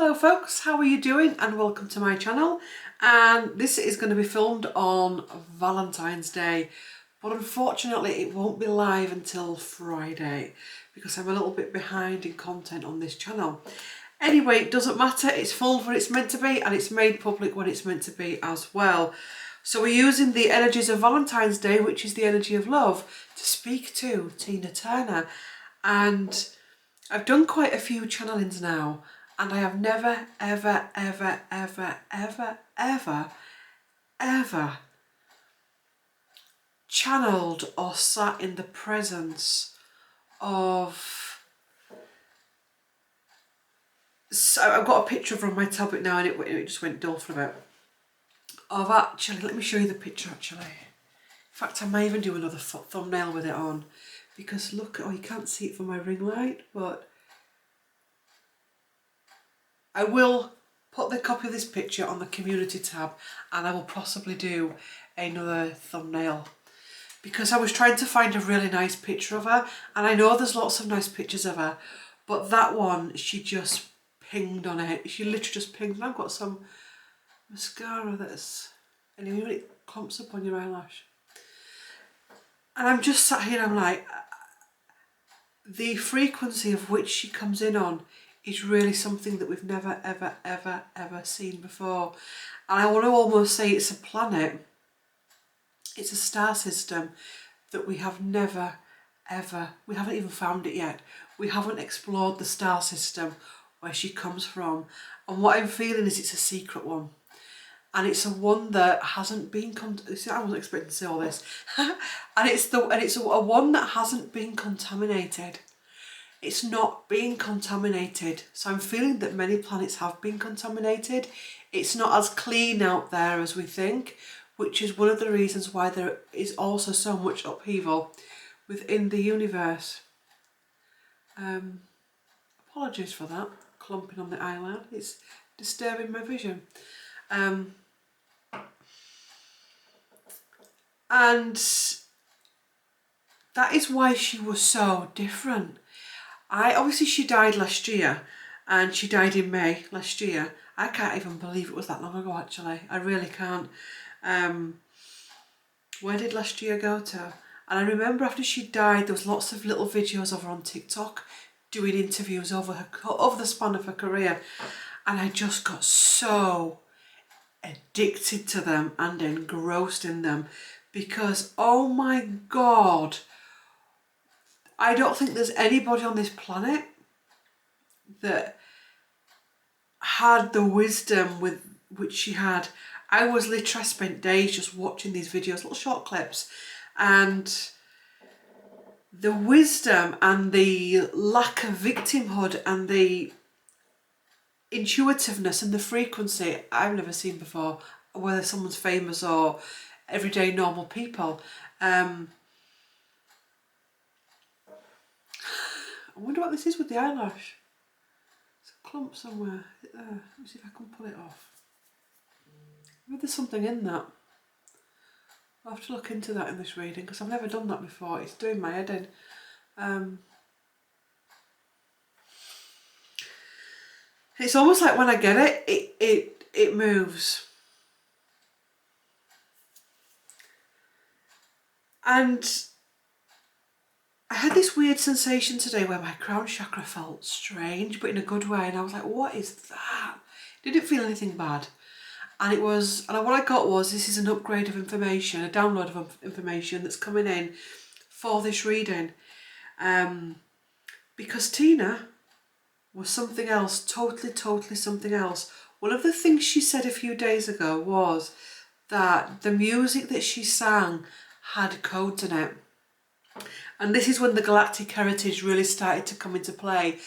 Hello folks, how are you doing and welcome to my channel. And this is going to be filmed on Valentine's Day, but unfortunately it won't be live until Friday because I'm a little bit behind in content on this channel. Anyway, it doesn't matter, it's filmed when it's meant to be and it's made public when it's meant to be as well. So we're using the energies of Valentine's Day, which is the energy of love, to speak to Tina Turner. And I've done quite a few channelings now, and I have never, ever, ever, ever, ever, ever, ever channeled or sat in the presence of... So I've got a picture of her on my tablet now and it just went dull for a bit. Of actually, let me show you the picture actually. In fact, I may even do another thumbnail with it on, because look, oh, you can't see it from my ring light, but I will put the copy of this picture on the community tab and I will possibly do another thumbnail, because I was trying to find a really nice picture of her, and I know there's lots of nice pictures of her, but that one, she just pinged on it. She literally just pinged, and I've got some mascara that's, anyway, when it clumps up on your eyelash. And I'm just sat here and I'm like, the frequency of which she comes in on is really something that we've never, ever, ever, ever seen before. And I want to almost say it's a planet, it's a star system that we have never, ever, we haven't even found it yet. We haven't explored the star system where she comes from. And what I'm feeling is it's a secret one. And it's a one that hasn't been, see, I wasn't expecting to say all this. and it's a one that hasn't been contaminated. It's not being contaminated. So I'm feeling that many planets have been contaminated. It's not as clean out there as we think, which is one of the reasons why there is also so much upheaval within the universe. Apologies for that, clumping on the eyelid. It's disturbing my vision. And that is why she was so different. Obviously she died last year, and she died in May last year. I can't even believe it was that long ago actually. I really can't. Where did last year go to? And I remember after she died there was lots of little videos of her on TikTok doing interviews over the span of her career, and I just got so addicted to them and engrossed in them, because oh my God, I don't think there's anybody on this planet that had the wisdom with which she had. I spent days just watching these videos, little short clips, and the wisdom and the lack of victimhood and the intuitiveness and the frequency I've never seen before, whether someone's famous or everyday normal people. I wonder what this is with the eyelash. It's a clump somewhere. Is it there? Let me see if I can pull it off. Maybe there's something in that. I'll have to look into that in this reading because I've never done that before. It's doing my head in. It's almost like when I get it, it moves. And I had this weird sensation today where my crown chakra felt strange, but in a good way. And I was like, what is that? Didn't feel anything bad. And what I got was, this is an upgrade of information, a download of information that's coming in for this reading. Because Tina was something else, totally something else. One of the things she said a few days ago was that the music that she sang had codes in it. And this is when the galactic heritage really started to come into play,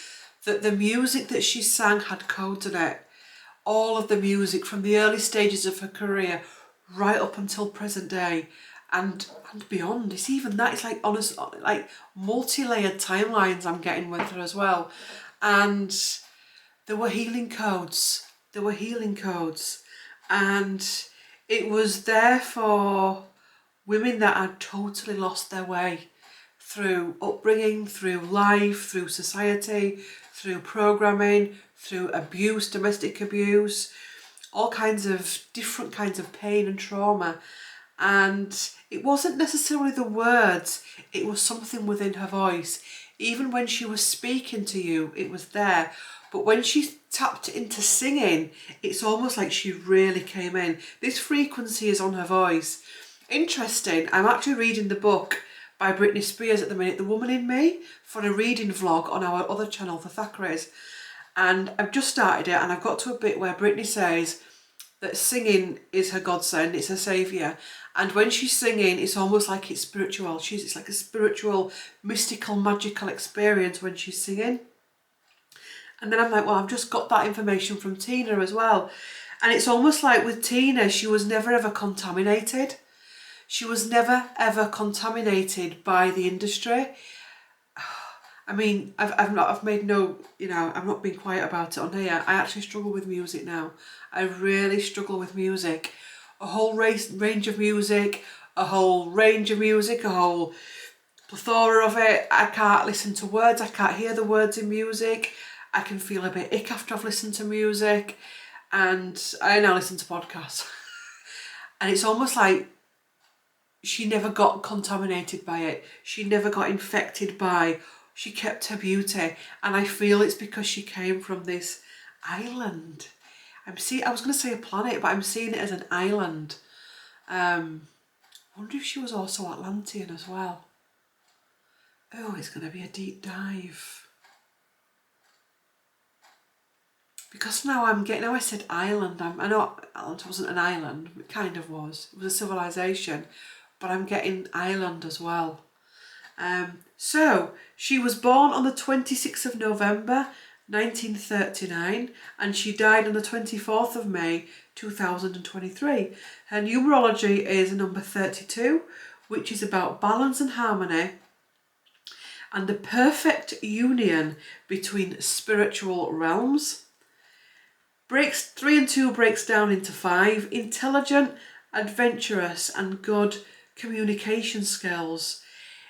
that the music that she sang had codes in it. All of the music from the early stages of her career right up until present day and beyond. It's even that, it's like honest, like multi-layered timelines I'm getting with her as well. And there were healing codes. And it was there for women that had totally lost their way through upbringing, through life, through society, through programming, through abuse, domestic abuse, all kinds of different kinds of pain and trauma. And it wasn't necessarily the words, it was something within her voice. Even when she was speaking to you, it was there. But when she tapped into singing, it's almost like she really came in. This frequency is on her voice. Interesting, I'm actually reading the book by Britney Spears at the minute, The Woman in Me, for a reading vlog on our other channel, The Thackeray's. And I've just started it, and I've got to a bit where Britney says that singing is her godsend, it's her saviour. And when she's singing, it's almost like it's spiritual. It's like a spiritual, mystical, magical experience when she's singing. And then I'm like, well, I've just got that information from Tina as well. And it's almost like with Tina, she was never ever contaminated. She was never ever contaminated by the industry. I mean, I've made no, you know, I've not been quiet about it on here. I actually struggle with music now. I really struggle with music. A whole range of music, a whole plethora of it. I can't listen to words, I can't hear the words in music. I can feel a bit ick after I've listened to music, and I now listen to podcasts. And it's almost like she never got contaminated by it. She never got infected by, she kept her beauty. And I feel it's because she came from this island. I was going to say a planet, but I'm seeing it as an island. I wonder if she was also Atlantean as well. Oh, it's going to be a deep dive. Because now I said island, I know Atlantis wasn't an island, it kind of was. It was a civilization, but I'm getting island as well. So, she was born on the 26th of November, 1939, and she died on the 24th of May, 2023. Her numerology is number 32, which is about balance and harmony, and the perfect union between spiritual realms. 3 and 2 breaks down into 5. Intelligent, adventurous, and good communication skills.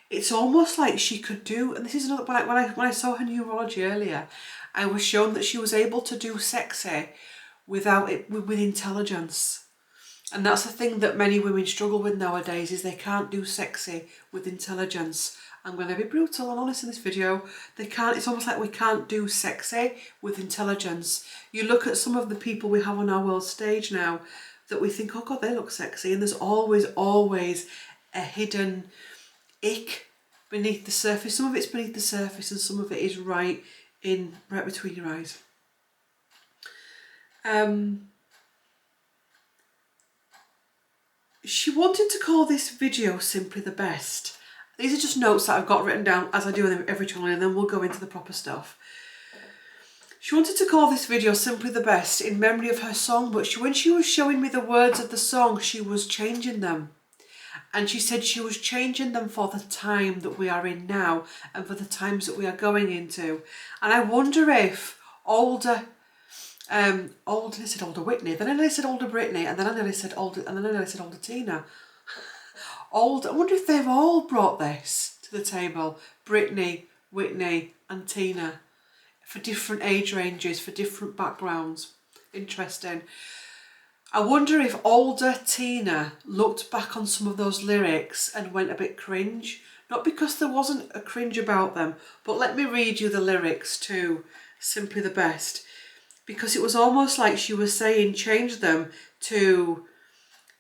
It's almost like she could do, and this is another, when I saw her numerology earlier, I was shown that she was able to do sexy with intelligence. And that's the thing that many women struggle with nowadays, is they can't do sexy with intelligence. I'm going to be brutal and honest in this video. It's almost like we can't do sexy with intelligence. You look at some of the people we have on our world stage now that we think, oh God, they look sexy. And there's always a hidden ick beneath the surface. Some of it's beneath the surface and some of it is right between your eyes. She wanted to call this video Simply the Best. These are just notes that I've got written down as I do in every channel, and then we'll go into the proper stuff. She wanted to call this video Simply the Best in memory of her song, but when she was showing me the words of the song, she was changing them. And she said she was changing them for the time that we are in now and for the times that we are going into. And I wonder if I said older Whitney, then I nearly said older Britney, and then I nearly said older Tina. I wonder if they've all brought this to the table. Britney, Whitney and Tina. For different age ranges, for different backgrounds. Interesting. I wonder if older Tina looked back on some of those lyrics and went a bit cringe. Not because there wasn't a cringe about them, but let me read you the lyrics to Simply the Best. Because it was almost like she was saying change them to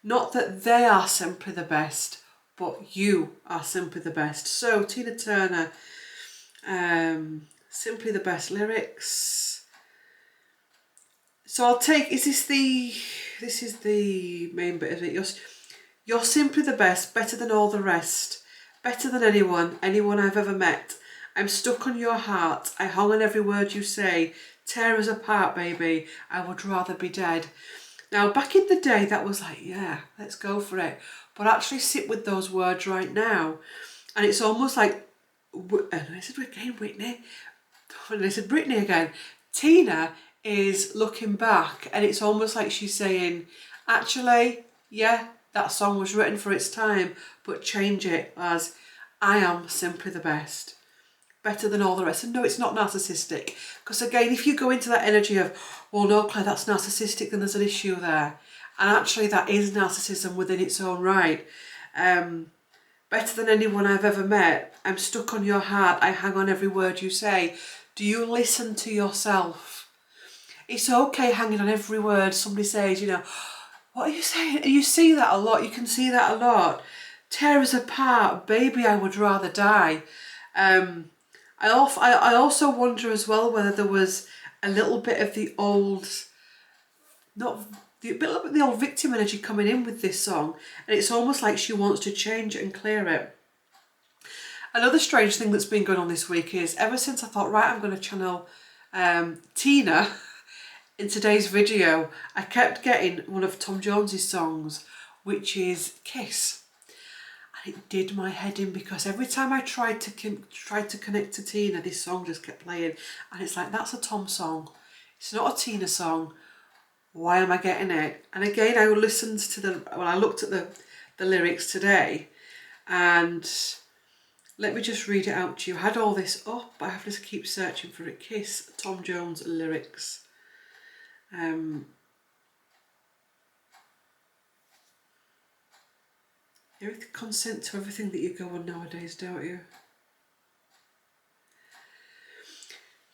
not that they are simply the best, but you are simply the best. So Tina Turner, Simply the Best lyrics. So I'll take, this is the main bit of it. You're simply the best, better than all the rest, better than anyone I've ever met. I'm stuck on your heart, I hung on every word you say. Tear us apart, baby, I would rather be dead. Now, back in the day, that was like, yeah, let's go for it. But actually sit with those words right now. And it's almost like, and I said again, Whitney, and I said Britney again. Tina is looking back, and it's almost like she's saying, actually, yeah, that song was written for its time, but change it as, I am simply the best. better than all the rest. And no, it's not narcissistic. Because again, if you go into that energy of, well, no, Claire, that's narcissistic, then there's an issue there. And actually that is narcissism within its own right. Better than anyone I've ever met. I'm stuck on your heart. I hang on every word you say. Do you listen to yourself? It's okay hanging on every word somebody says, you know, what are you saying? And you see that a lot. You can see that a lot. Tear us apart. Baby, I would rather die. I also wonder as well whether there was a little bit of the old, the old victim energy coming in with this song, and it's almost like she wants to change it and clear it. Another strange thing that's been going on this week is, ever since I thought, right, I'm going to channel Tina in today's video, I kept getting one of Tom Jones's songs, which is Kiss. And it did my head in, because every time I tried to connect to Tina, this song just kept playing. And it's like, that's a Tom song. It's not a Tina song. Why am I getting it? And again, I listened to I looked at the lyrics today, and let me just read it out to you. I had all this up, but I have to keep searching for it. Kiss, Tom Jones lyrics. You have to consent to everything that you go on nowadays, don't you?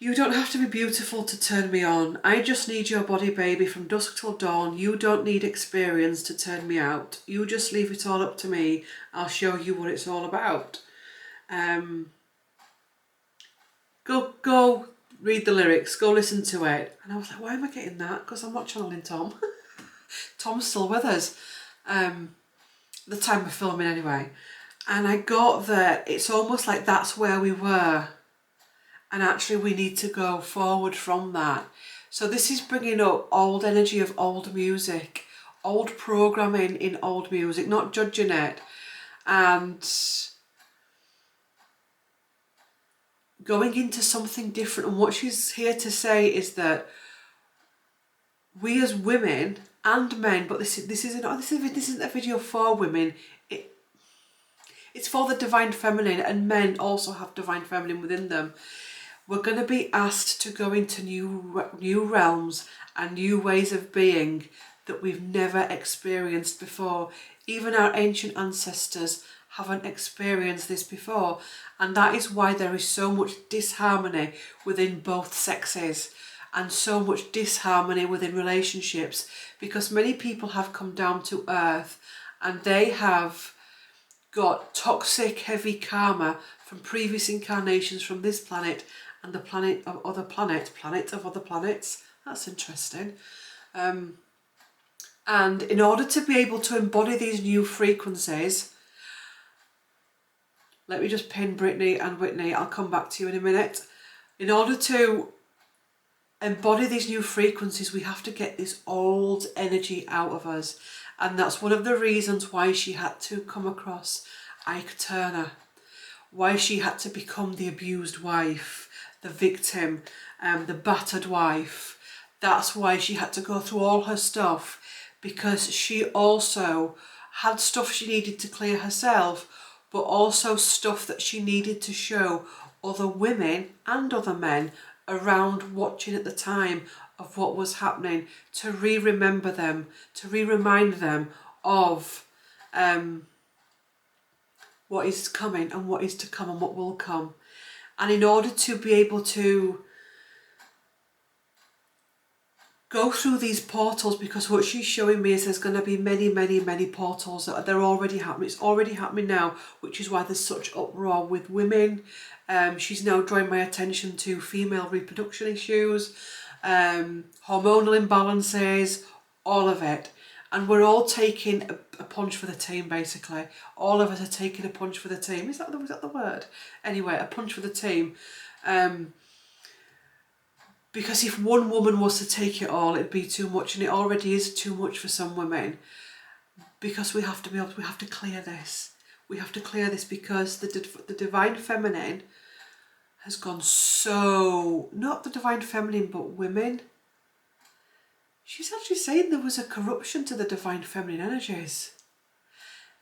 You don't have to be beautiful to turn me on. I just need your body, baby, from dusk till dawn. You don't need experience to turn me out. You just leave it all up to me. I'll show you what it's all about. Go read the lyrics. Go listen to it. And I was like, why am I getting that? Because I'm not channeling Tom. Tom's still with us. The time we're filming anyway. And I got that it's almost like that's where we were. And actually we need to go forward from that. So this is bringing up old energy of old music, old programming in old music, not judging it, and going into something different. And what she's here to say is that we as women and men, but this isn't a video for women, it's for the divine feminine, and men also have divine feminine within them. We're going to be asked to go into new realms and new ways of being that we've never experienced before. Even our ancient ancestors haven't experienced this before. And that is why there is so much disharmony within both sexes and so much disharmony within relationships, because many people have come down to earth and they have got toxic, heavy karma from previous incarnations from this planet and the planet of other planets. That's interesting. And in order to be able to embody these new frequencies, let me just pin Brittany and Whitney, I'll come back to you in a minute. In order to embody these new frequencies, we have to get this old energy out of us. And that's one of the reasons why she had to come across Ike Turner, why she had to become the abused wife, the victim, the battered wife. That's why she had to go through all her stuff, because she also had stuff she needed to clear herself, but also stuff that she needed to show other women and other men around watching at the time of what was happening, to remember them, to remind them of what is coming and what is to come and what will come. And in order to be able to go through these portals, because what she's showing me is there's going to be many portals that they're already happening. It's already happening now, which is why there's such uproar with women. She's now drawing my attention to female reproduction issues, hormonal imbalances, all of it. And we're all taking a punch for the team, basically. All of us are taking a punch for the team. Is that the word? Anyway, a punch for the team. Because if one woman was to take it all, it'd be too much, and it already is too much for some women. Because we have to clear this. We have to clear this, because the divine feminine has gone so, not the divine feminine, but women. She's actually saying there was a corruption to the divine feminine energies.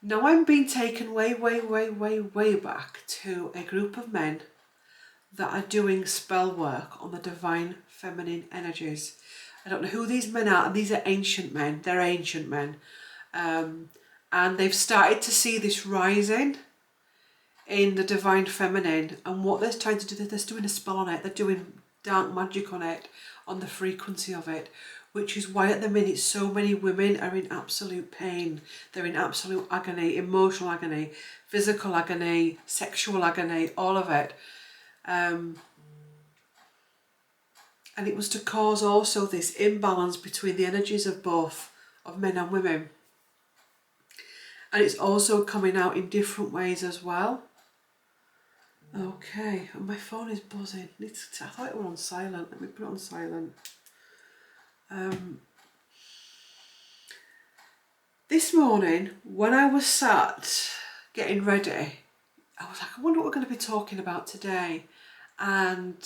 Now I'm being taken way back to a group of men that are doing spell work on the divine feminine energies. I don't know who these men are, and these are ancient men. They're ancient men. And they've started to see this rising in the divine feminine, and what they're trying to do, they're doing a spell on it, they're doing dark magic on it, on the frequency of it, which is why at the minute so many women are in absolute pain. They're in absolute agony, emotional agony, physical agony, sexual agony, all of it. And it was to cause also this imbalance between the energies of both, of men and women. And it's also coming out in different ways as well. Okay, and my phone is buzzing. I thought it was on silent. Let me put it on silent. This morning, when I was sat getting ready, I was like, I wonder what we're going to be talking about today. And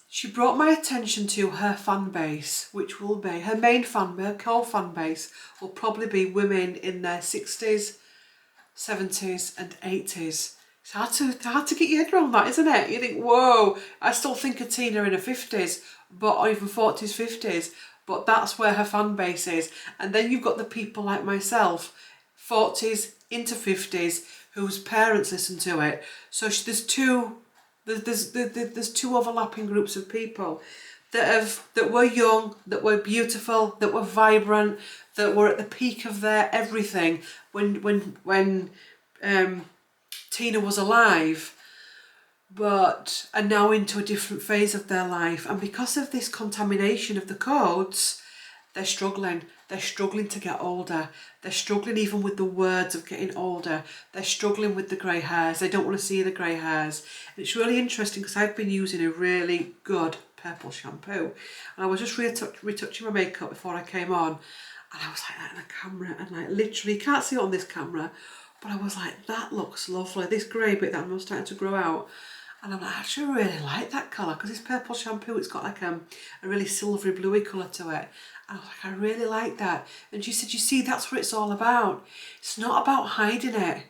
she brought my attention to her fan base, which will be her main fan, her core fan base will probably be women in their 60s, 70s and 80s. It's hard to get your head around that, isn't it? You think, whoa, I still think of Tina in her 50s, or even 40s, 50s, but that's where her fan base is. And then you've got the people like myself, 40s into 50s, whose parents listen to it. So there's two overlapping groups of people that were young, that were beautiful, that were vibrant, that were at the peak of their everything when Tina was alive, but are now into a different phase of their life. And because of this contamination of the codes, they're struggling. They're struggling to get older. They're struggling even with the words of getting older. They're struggling with the grey hairs. They don't want to see the grey hairs. And it's really interesting because I've been using a really good purple shampoo. And I was just retouching my makeup before I came on. And I was like that in the camera. And like literally, you can't see it on this camera. But I was like, that looks lovely. This grey bit that I'm starting to grow out. And I'm like, I actually really like that colour because this purple shampoo, it's got like a really silvery bluey colour to it. And I was like, I really like that. And she said, you see, that's what it's all about. It's not about hiding it.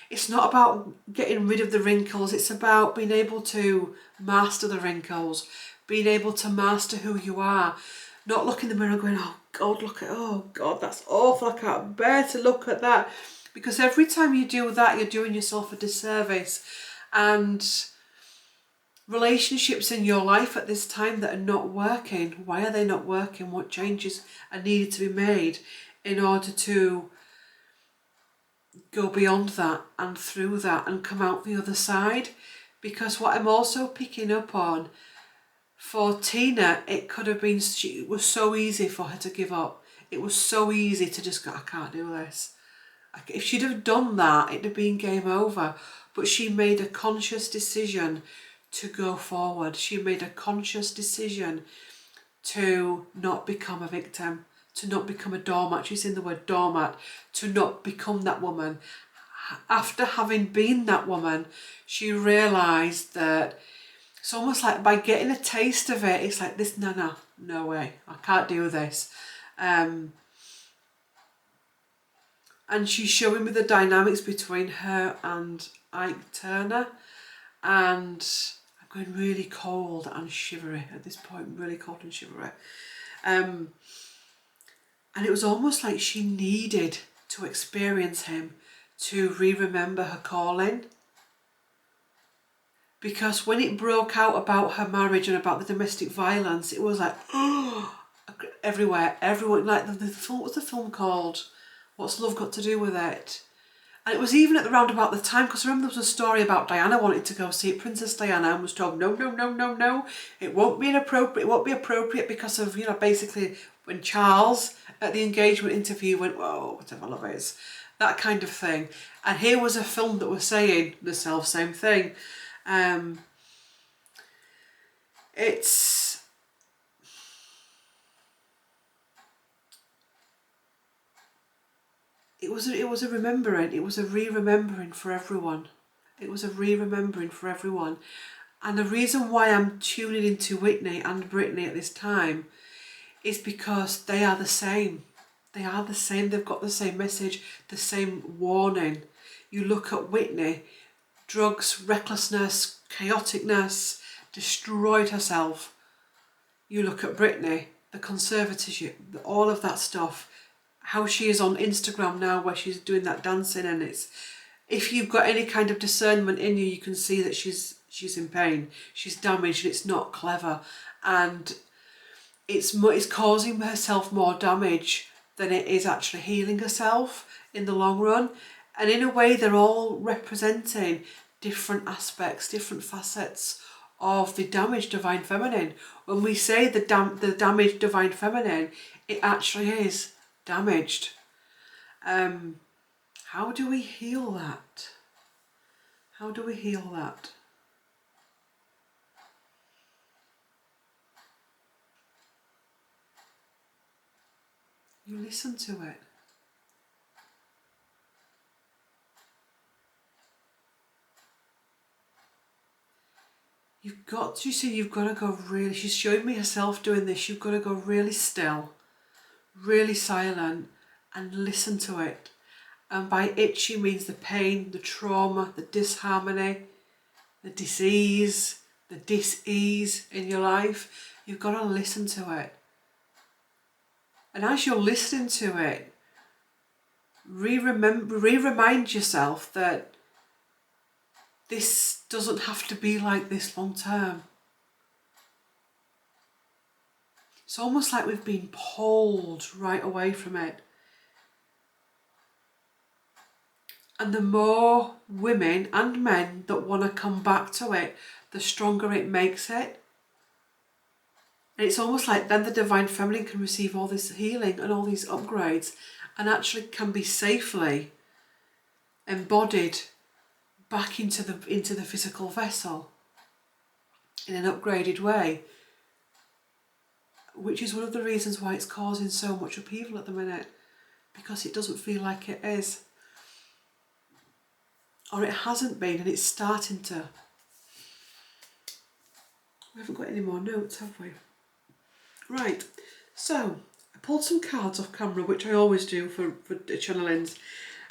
It's not about getting rid of the wrinkles. It's about being able to master the wrinkles, being able to master who you are. Not looking in the mirror and going, oh God, oh God, that's awful. I can't bear to look at that. Because every time you do that, you're doing yourself a disservice. And relationships in your life at this time that are not working, why are they not working? What changes are needed to be made in order to go beyond that and through that and come out the other side? Because what I'm also picking up on, for Tina, it could have been, it was so easy for her to give up. It was so easy to just go, I can't do this. If she'd have done that, it'd have been game over. But she made a conscious decision to go forward. She made a conscious decision to not become a victim, to not become a doormat. She's in the word doormat, to not become that woman. After having been that woman, she realised that it's almost like by getting a taste of it, it's like this, no way, I can't do this. And she's showing me the dynamics between her and Ike Turner. And I'm going really cold and shivery at this point, really cold and shivery. And it was almost like she needed to experience him to remember her calling. Because when it broke out about her marriage and about the domestic violence, it was like, oh, everywhere, everyone, like the film, what's the film called? What's Love Got to Do with It? And it was even at the roundabout the time, because I remember there was a story about Diana wanted to go see it, Princess Diana, and was told, no, it won't be appropriate because of, basically when Charles at the engagement interview went, whoa, whatever love is, that kind of thing. And here was a film that was saying the same thing. It was a remembering, it was a re-remembering for everyone. It was a re-remembering for everyone. And the reason why I'm tuning into Whitney and Brittany at this time is because they are the same. They are the same, they've got the same message, the same warning. You look at Whitney, drugs, recklessness, chaoticness, destroyed herself. You look at Britney, the conservatorship, all of that stuff, how she is on Instagram now where she's doing that dancing, and it's, if you've got any kind of discernment in you, you can see that she's in pain, she's damaged, and it's not clever, and it's causing herself more damage than it is actually healing herself in the long run. And in a way, they're all representing different aspects, different facets of the damaged divine feminine. When we say the damaged divine feminine, it actually is damaged. How do we heal that? How do we heal that? You listen to it. You've got to go really, she's showing me herself doing this, you've got to go really still, really silent, and listen to it. And by it she means the pain, the trauma, the disharmony, the disease, the dis-ease in your life. You've got to listen to it. And as you're listening to it, remind yourself that this doesn't have to be like this long term. It's almost like we've been pulled right away from it. And the more women and men that want to come back to it, the stronger it makes it. And it's almost like then the divine feminine can receive all this healing and all these upgrades, and actually can be safely embodied back into the physical vessel in an upgraded way, which is one of the reasons why it's causing so much upheaval at the minute, because it doesn't feel like it is, or it hasn't been, and it's starting to. We haven't got any more notes, have we? Right, so I pulled some cards off camera, which I always do for channelings,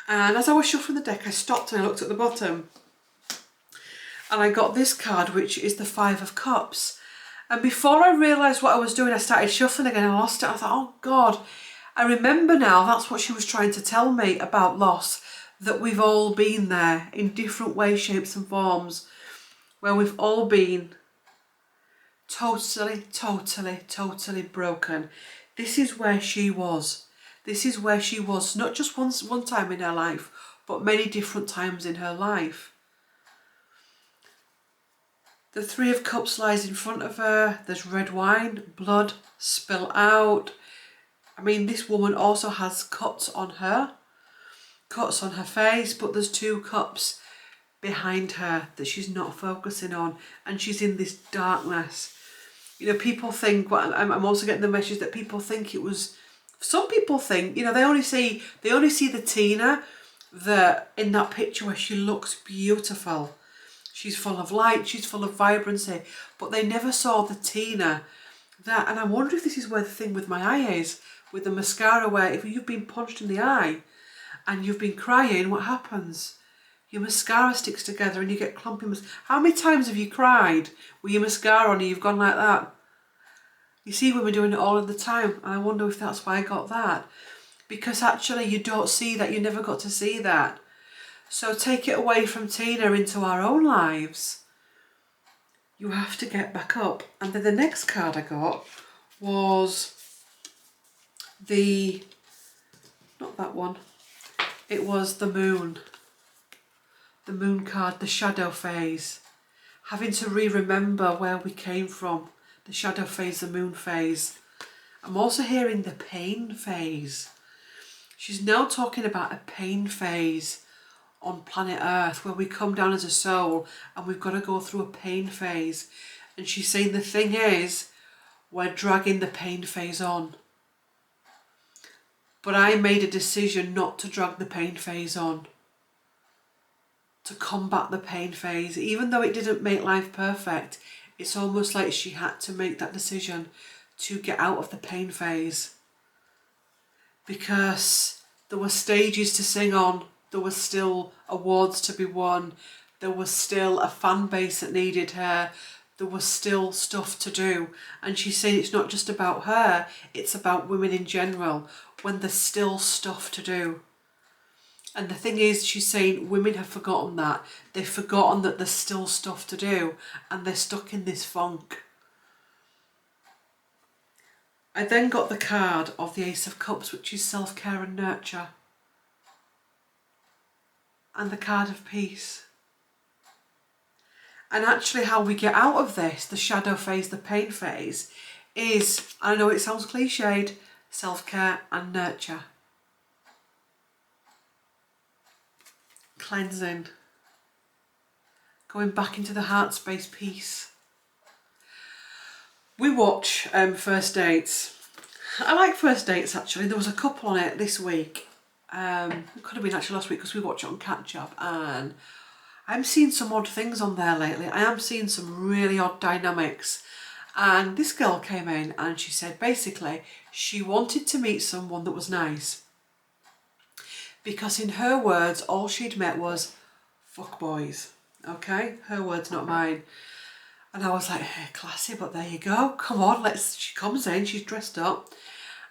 and as I was shuffling the deck I stopped and I looked at the bottom, and I got this card, which is the Five of Cups. And before I realised what I was doing, I started shuffling again and I lost it. I thought, oh God, I remember now, that's what she was trying to tell me about loss, that we've all been there in different ways, shapes and forms, where we've all been totally broken. This is where she was. This is where she was, not just one time in her life, but many different times in her life. The Three of Cups lies in front of her. There's red wine, blood, spill out. I mean, this woman also has cuts on her face, but there's two cups behind her that she's not focusing on, and she's in this darkness. You know, people think, well, I'm also getting the message that people think it was, some people think, you know, they only see the Tina that in that picture where she looks beautiful. She's full of light, she's full of vibrancy, but they never saw the Tina that, and I wonder if this is where the thing with my eye is, with the mascara, where if you've been punched in the eye and you've been crying, what happens? Your mascara sticks together and you get clumpy How many times have you cried with your mascara on and you've gone like that? You see women doing it all of the time, and I wonder if that's why I got that. Because actually you don't see that, you never got to see that. So take it away from Tina into our own lives. You have to get back up. And then the next card I got was not that one, it was the Moon. The Moon card, the shadow phase. Having to remember where we came from. The shadow phase, the moon phase. I'm also hearing the pain phase. She's now talking about a pain phase on planet Earth, where we come down as a soul and we've got to go through a pain phase. And she's saying the thing is, we're dragging the pain phase on. But I made a decision not to drag the pain phase on, to combat the pain phase. Even though it didn't make life perfect, it's almost like she had to make that decision to get out of the pain phase. Because there were stages to sing on, there were still awards to be won, there was still a fan base that needed her. There was still stuff to do. And she's saying it's not just about her, it's about women in general, when there's still stuff to do. And the thing is, she's saying women have forgotten that. They've forgotten that there's still stuff to do, and they're stuck in this funk. I then got the card of the Ace of Cups, which is self-care and nurture. And the card of peace. And actually how we get out of this, the shadow phase, the pain phase, is, I know it sounds cliched, self-care and nurture. Cleansing. Going back into the heart space, peace. We watch First Dates. I like First Dates actually. There was a couple on it this week. It could have been actually last week because we watch it on catch up, and I'm seeing some odd things on there lately. I am seeing some really odd dynamics. And this girl came in and she said basically she wanted to meet someone that was nice. Because in her words, all she'd met was fuck boys. Okay? Her words, not mine. And I was like, hey, classy, but there you go. Come on, she comes in, she's dressed up.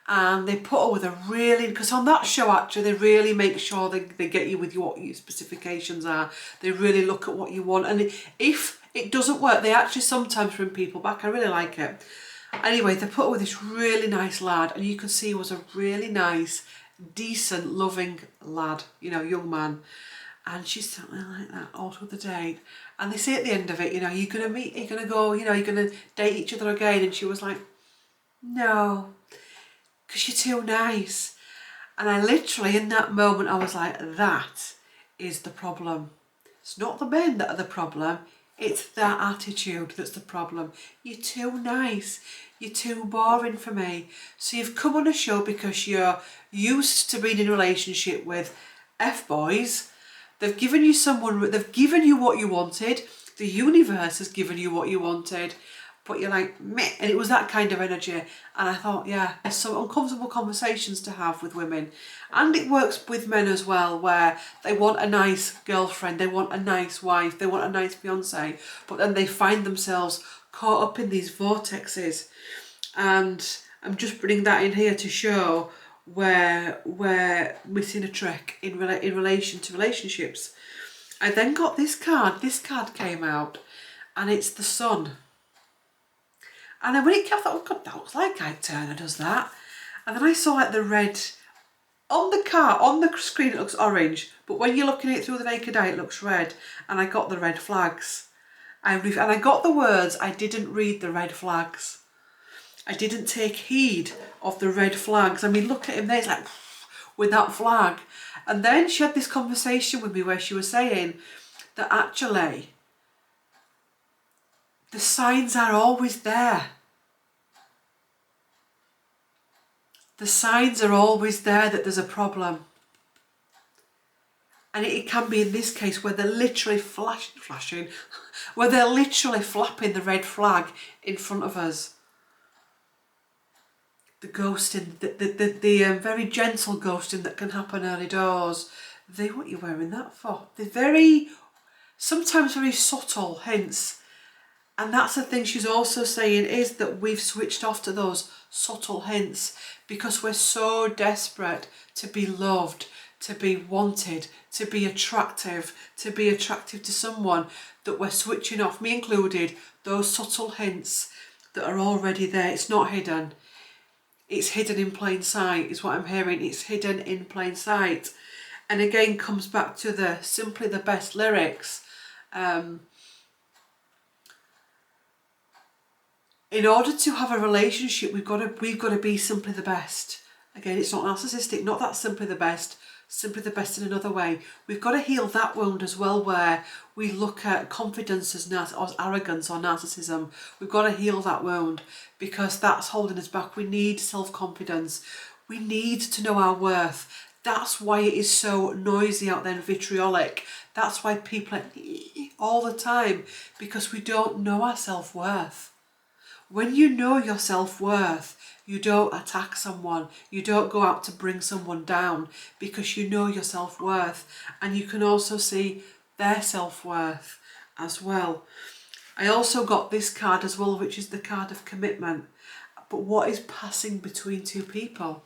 And they put her with a really, because on that show actually, they really make sure they get you with what your specifications are. They really look at what you want. And if it doesn't work, they actually sometimes bring people back. I really like it. Anyway, they put her with this really nice lad, and you could see he was a really nice, decent, loving lad, you know, young man. And she's something like that all through the date. And they say at the end of it, you know, you're going to meet, you're going to go, you know, you're going to date each other again. And she was like, no, because you're too nice. And I literally, in that moment, I was like, that is the problem. It's not the men that are the problem. It's that attitude that's the problem. You're too nice. You're too boring for me. So you've come on a show because you're used to being in a relationship with F-boys. They've given you they've given you what you wanted. The universe has given you what you wanted. But you're like, meh. And it was that kind of energy. And I thought, yeah, there's some uncomfortable conversations to have with women. And it works with men as well, where they want a nice girlfriend, they want a nice wife, they want a nice fiance, but then they find themselves caught up in these vortexes. And I'm just bringing that in here to show where we're missing a trick in relation to relationships. I then got this card. This card came out, and it's the Sun. And then when it came, I thought, oh God, that looks like Ike Turner does that. And then I saw like the red on the card, on the screen it looks orange, but when you're looking at it through the naked eye it looks red. And I got the red flags. And I got the words, I didn't read the red flags. I didn't take heed of the red flags. I mean, look at him there, it's like, with that flag. And then she had this conversation with me where she was saying that actually the signs are always there. The signs are always there that there's a problem. And it can be in this case where they're literally flashing, where they're literally flapping the red flag in front of us. The ghosting, the very gentle ghosting that can happen early doors. What are you wearing that for? They're sometimes very subtle hints. And that's the thing she's also saying, is that we've switched off to those subtle hints because we're so desperate to be loved, to be wanted, to be attractive to someone, that we're switching off, me included, those subtle hints that are already there. It's not hidden. It's hidden in plain sight is what I'm hearing. It's hidden in plain sight. And again, comes back to the simply the best lyrics. In order to have a relationship, we've got to be simply the best. Again, it's not narcissistic, not that simply the best in another way. We've got to heal that wound as well, where we look at confidence as arrogance or narcissism. We've got to heal that wound because that's holding us back. We need self-confidence. We need to know our worth. That's why it is so noisy out there and vitriolic. That's why people are all the time, because we don't know our self-worth. When you know your self-worth, you don't attack someone. You don't go out to bring someone down because you know your self-worth. And you can also see their self-worth as well. I also got this card as well, which is the card of commitment. But what is passing between two people?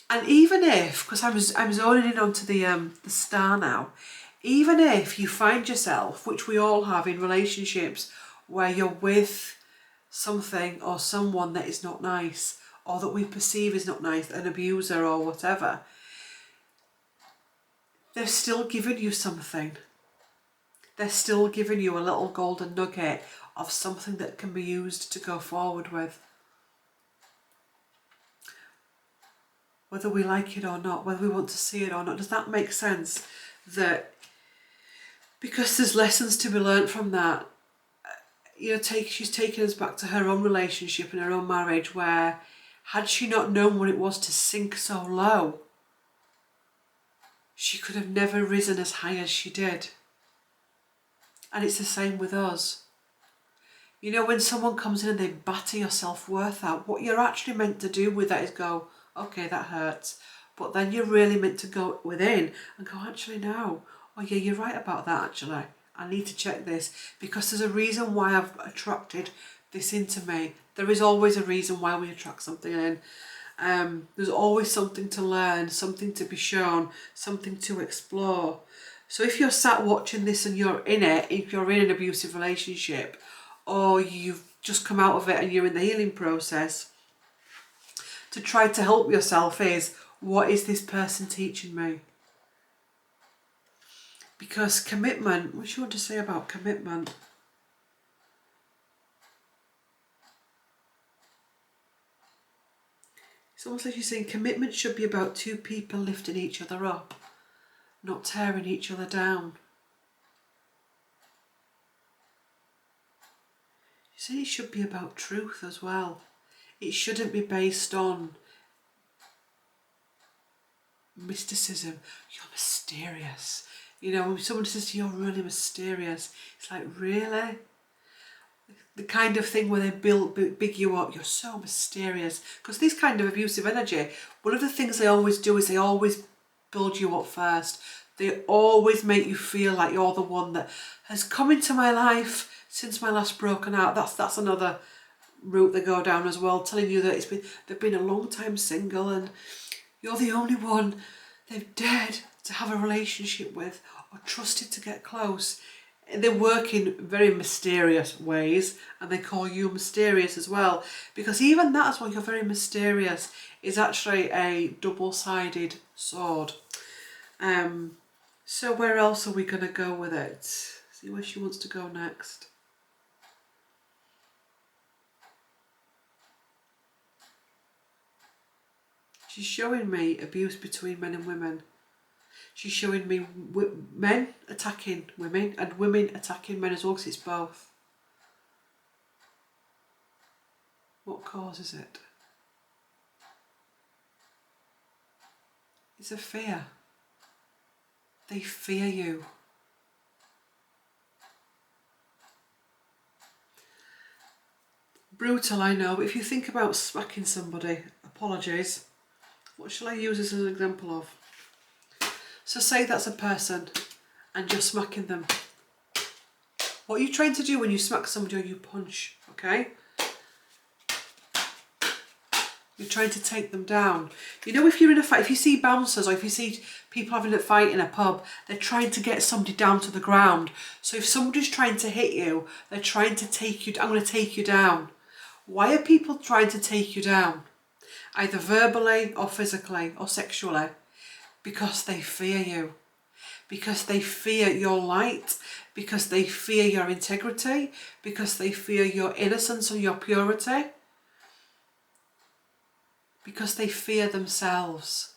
And even if, because I'm zoning in onto the star now, even if you find yourself, which we all have in relationships, where you're with something or someone that is not nice, or that we perceive is not nice, an abuser or whatever, they're still giving you something. They're still giving you a little golden nugget of something that can be used to go forward with. Whether we like it or not, whether we want to see it or not. Does that make sense? That because there's lessons to be learnt from that, you know, she's taken us back to her own relationship and her own marriage, where had she not known what it was to sink so low, she could have never risen as high as she did. And it's the same with us. You know, when someone comes in and they batter your self-worth out, what you're actually meant to do with that is go, okay, that hurts. But then you're really meant to go within and go, actually, no. Oh yeah, you're right about that, actually. I need to check this, because there's a reason why I've attracted this into me. There is always a reason why we attract something in. There's always something to learn, something to be shown, something to explore. So if you're sat watching this and you're in it, if you're in an abusive relationship, or you've just come out of it and you're in the healing process, to try to help yourself is, what is this person teaching me? Because commitment, what do you want to say about commitment? It's almost like you're saying commitment should be about two people lifting each other up, not tearing each other down. You see, it should be about truth as well. It shouldn't be based on mysticism. You're mysterious. You know, when someone says to you, you're really mysterious, it's like, really? The kind of thing where they big you up, you're so mysterious. Because this kind of abusive energy, one of the things they always do is they always build you up first. They always make you feel like you're the one that has come into my life since my last broken out. That's another route they go down as well, telling you that they've been a long time single and you're the only one they've dared to have a relationship with or trusted to get close. They work in very mysterious ways, and they call you mysterious as well, because even that as well, you're very mysterious, is actually a double-sided sword. So where else are we going to go with it? See where she wants to go next. She's showing me abuse between men and women. She's showing me men attacking women and women attacking men as well, because it's both. What causes it? It's a fear. They fear you. Brutal, I know, but if you think about smacking somebody, apologies, what shall I use this as an example of? So say that's a person and you're smacking them. What are you trying to do when you smack somebody or you punch, okay? You're trying to take them down. You know, if you're in a fight, if you see bouncers or if you see people having a fight in a pub, they're trying to get somebody down to the ground. So if somebody's trying to hit you, they're trying to take you, I'm going to take you down. Why are people trying to take you down? Either verbally or physically or sexually. Because they fear you. Because they fear your light. Because they fear your integrity. Because they fear your innocence and your purity. Because they fear themselves.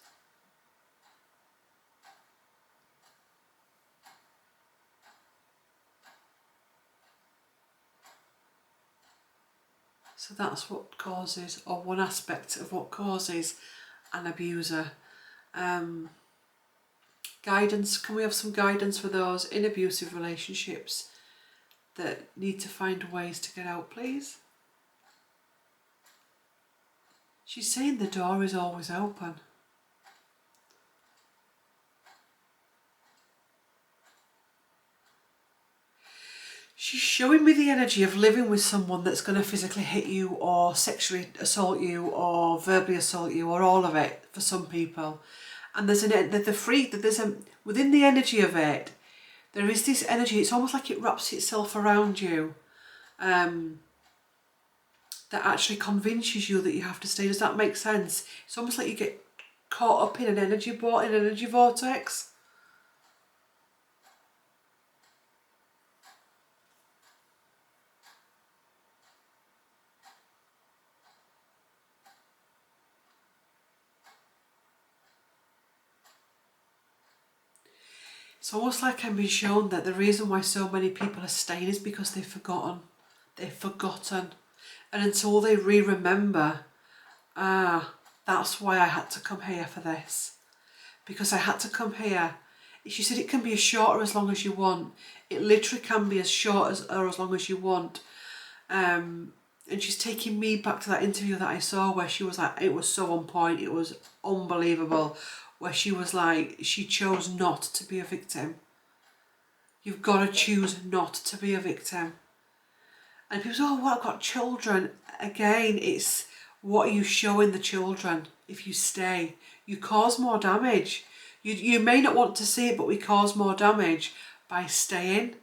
So that's what causes, or one aspect of what causes an abuser. Guidance, can we have some guidance for those in abusive relationships that need to find ways to get out, please? She's saying the door is always open. She's showing me the energy of living with someone that's going to physically hit you or sexually assault you or verbally assault you or all of it for some people. And there's within the energy of it, there is this energy, it's almost like it wraps itself around you, that actually convinces you that you have to stay. Does that make sense? It's almost like you get caught up in an energy vortex. It's almost like I'm being shown that the reason why so many people are staying is because they've forgotten. They've forgotten. And until they remember, that's why I had to come here for this. Because I had to come here. She said it can be as short or as long as you want. It literally can be as short or as long as you want. And she's taking me back to that interview that I saw where she was like, it was so on point, it was unbelievable. Where she was like, she chose not to be a victim. You've got to choose not to be a victim. And people say, oh, well, I've got children. Again, it's what are you showing the children if you stay? You cause more damage. You may not want to see it, but we cause more damage by staying.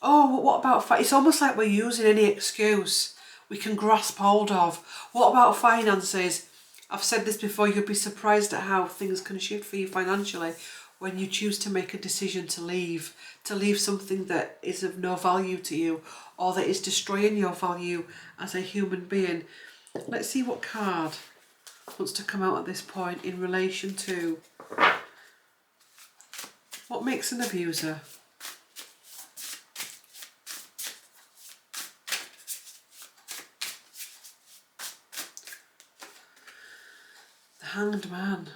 Oh, well, what about... It's almost like we're using any excuse we can grasp hold of. What about finances? I've said this before, you'll be surprised at how things can shift for you financially when you choose to make a decision to leave something that is of no value to you or that is destroying your value as a human being. Let's see what card wants to come out at this point in relation to what makes an abuser. Hanged Man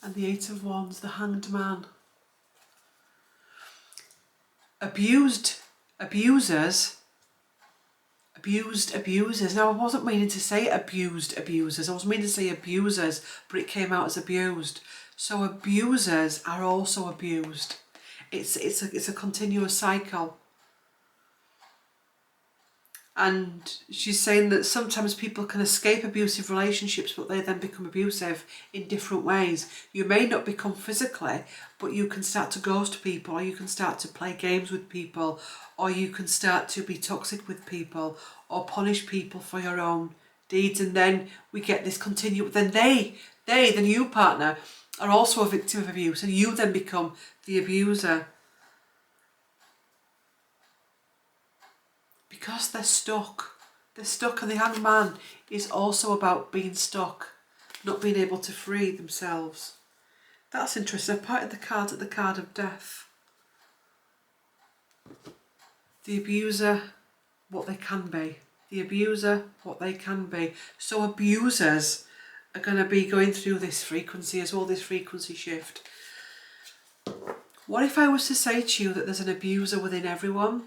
and the Eight of Wands, the Hanged Man. Abusers. Now I wasn't meaning to say abused abusers, I was meaning to say abusers, but it came out as abused. So abusers are also abused. It's a continuous cycle. And she's saying that sometimes people can escape abusive relationships, but they then become abusive in different ways. You may not become physically, but you can start to ghost people, or you can start to play games with people, or you can start to be toxic with people, or punish people for your own deeds. And then we get this continual, then they, the new partner, are also a victim of abuse, and you then become the abuser. Because they're stuck. They're stuck, and the Hanged Man is also about being stuck, not being able to free themselves. That's interesting. I parted the cards at the card of death. The abuser, what they can be. The abuser, what they can be. So abusers are going to be going through this frequency as well, this frequency shift. What if I was to say to you that there's an abuser within everyone?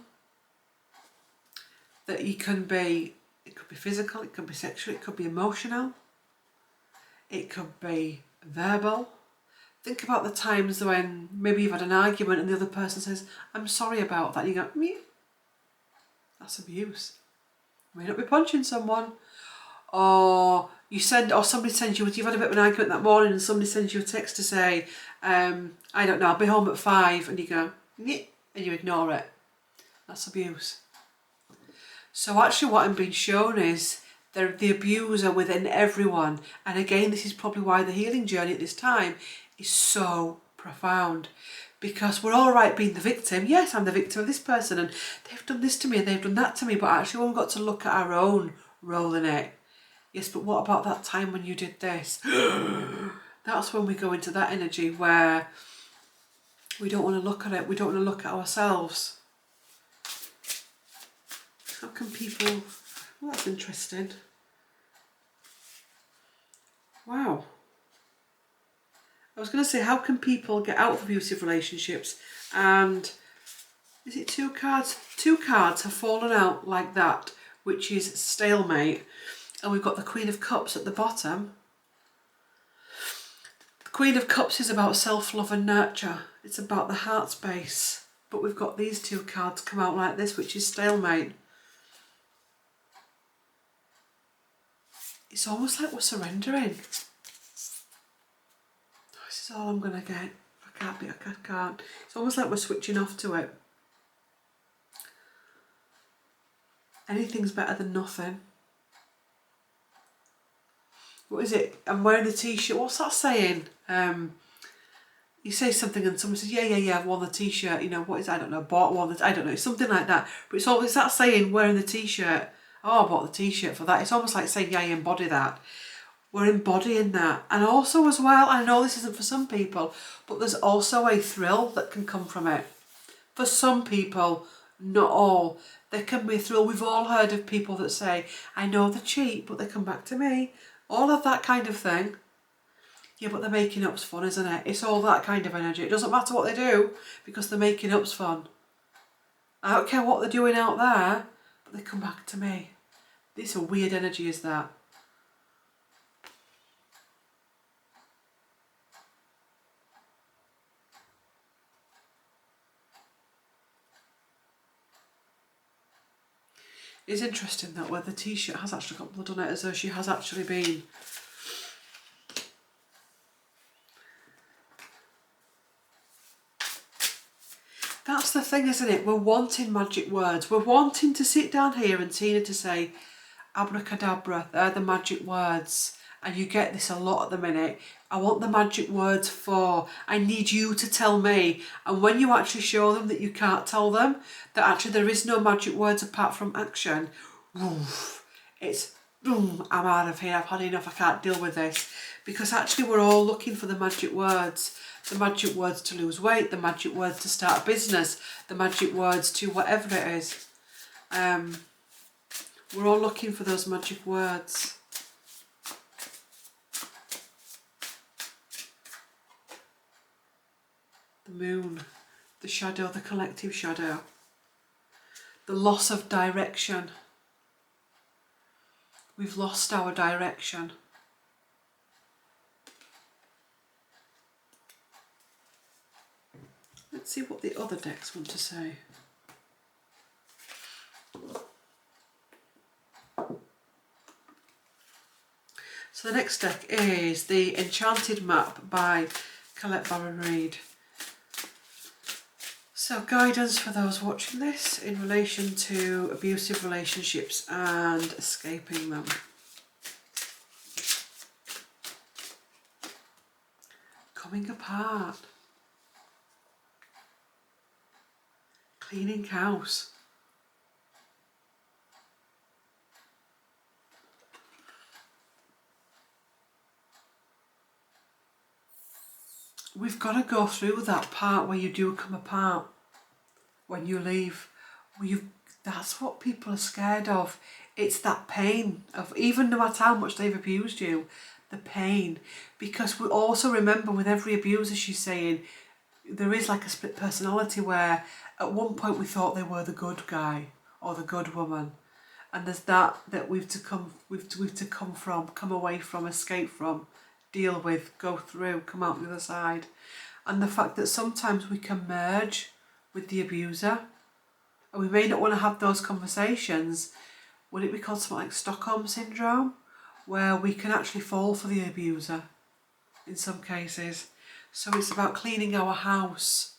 That you can be, it could be physical, it could be sexual, it could be emotional, it could be verbal. Think about the times when maybe you've had an argument and the other person says, I'm sorry about that, and you go, meh. That's abuse. You may not be punching someone, or somebody sends you, you've had a bit of an argument that morning and somebody sends you a text to say, I don't know, I'll be home at 5, and you go, meh, and you ignore it. That's abuse. So actually what I'm being shown is the abuser within everyone. And again, this is probably why the healing journey at this time is so profound. Because we're all right being the victim. Yes, I'm the victim of this person and they've done this to me and they've done that to me. But actually we've got to look at our own role in it. Yes, but what about that time when you did this? That's when we go into that energy where we don't want to look at it. We don't want to look at ourselves. How can people... Well, that's interesting. Wow. I was going to say, how can people get out of abusive relationships? And is it 2 cards? 2 cards have fallen out like that, which is stalemate. And we've got the Queen of Cups at the bottom. Queen of Cups is about self-love and nurture. It's about the heart space. But we've got these two cards come out like this, which is stalemate. It's almost like we're surrendering. This is all I'm going to get. I can't. It's almost like we're switching off to it. Anything's better than nothing. What is it? I'm wearing the t-shirt. What's that saying? You say something and someone says, yeah, I've worn the t-shirt. You know, what is it? I don't know. Bought one. I don't know. It's something like that. But it's always that saying, wearing the t-shirt. Oh, I bought the t-shirt for that. It's almost like saying, yeah, I embody that. We're embodying that. And also as well, I know this isn't for some people, but there's also a thrill that can come from it. For some people, not all. There can be a thrill. We've all heard of people that say, I know they're cheap, but they come back to me. All of that kind of thing. Yeah, but the making up's fun, isn't it? It's all that kind of energy. It doesn't matter what they do, because the making up's fun. I don't care what they're doing out there, but they come back to me. This a weird energy, is that? It's interesting that where the t-shirt has actually got blood on it, as though she has actually been. That's the thing, isn't it? We're wanting magic words. We're wanting to sit down here and Tina to say, abracadabra, they're the magic words. And you get this a lot at the minute. I want the magic words for, I need you to tell me. And when you actually show them that you can't tell them, that actually there is no magic words apart from action, oof, it's, boom, I'm out of here, I've had enough, I can't deal with this. Because actually we're all looking for the magic words. The magic words to lose weight, the magic words to start a business, the magic words to whatever it is. We're all looking for those magic words. The moon, the shadow, the collective shadow. The loss of direction. We've lost our direction. Let's see what the other decks want to say. So the next deck is the Enchanted map by Colette Reid. So guidance for those watching this in relation to abusive relationships and escaping them. Coming apart. Cleaning house. We've got to go through that part where you do come apart, when you leave. That's what people are scared of. It's that pain of, even no matter how much they've abused you, the pain. Because we also remember with every abuser, she's saying, there is like a split personality where at one point we thought they were the good guy or the good woman. And there's that we've to come away from, escape from, deal with, go through, come out the other side. And the fact that sometimes we can merge with the abuser, and we may not want to have those conversations. Would it be called something like Stockholm Syndrome? Where we can actually fall for the abuser in some cases. So it's about cleaning our house,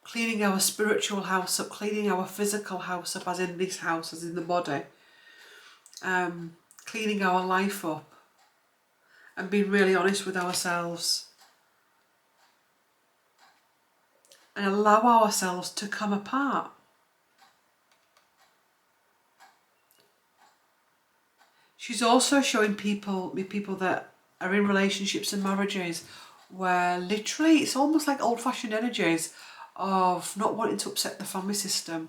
cleaning our spiritual house up, cleaning our physical house up, as in this house, as in the body. Cleaning our life up. And being really honest with ourselves. And allow ourselves to come apart. She's also showing people that are in relationships and marriages where literally it's almost like old-fashioned energies of not wanting to upset the family system,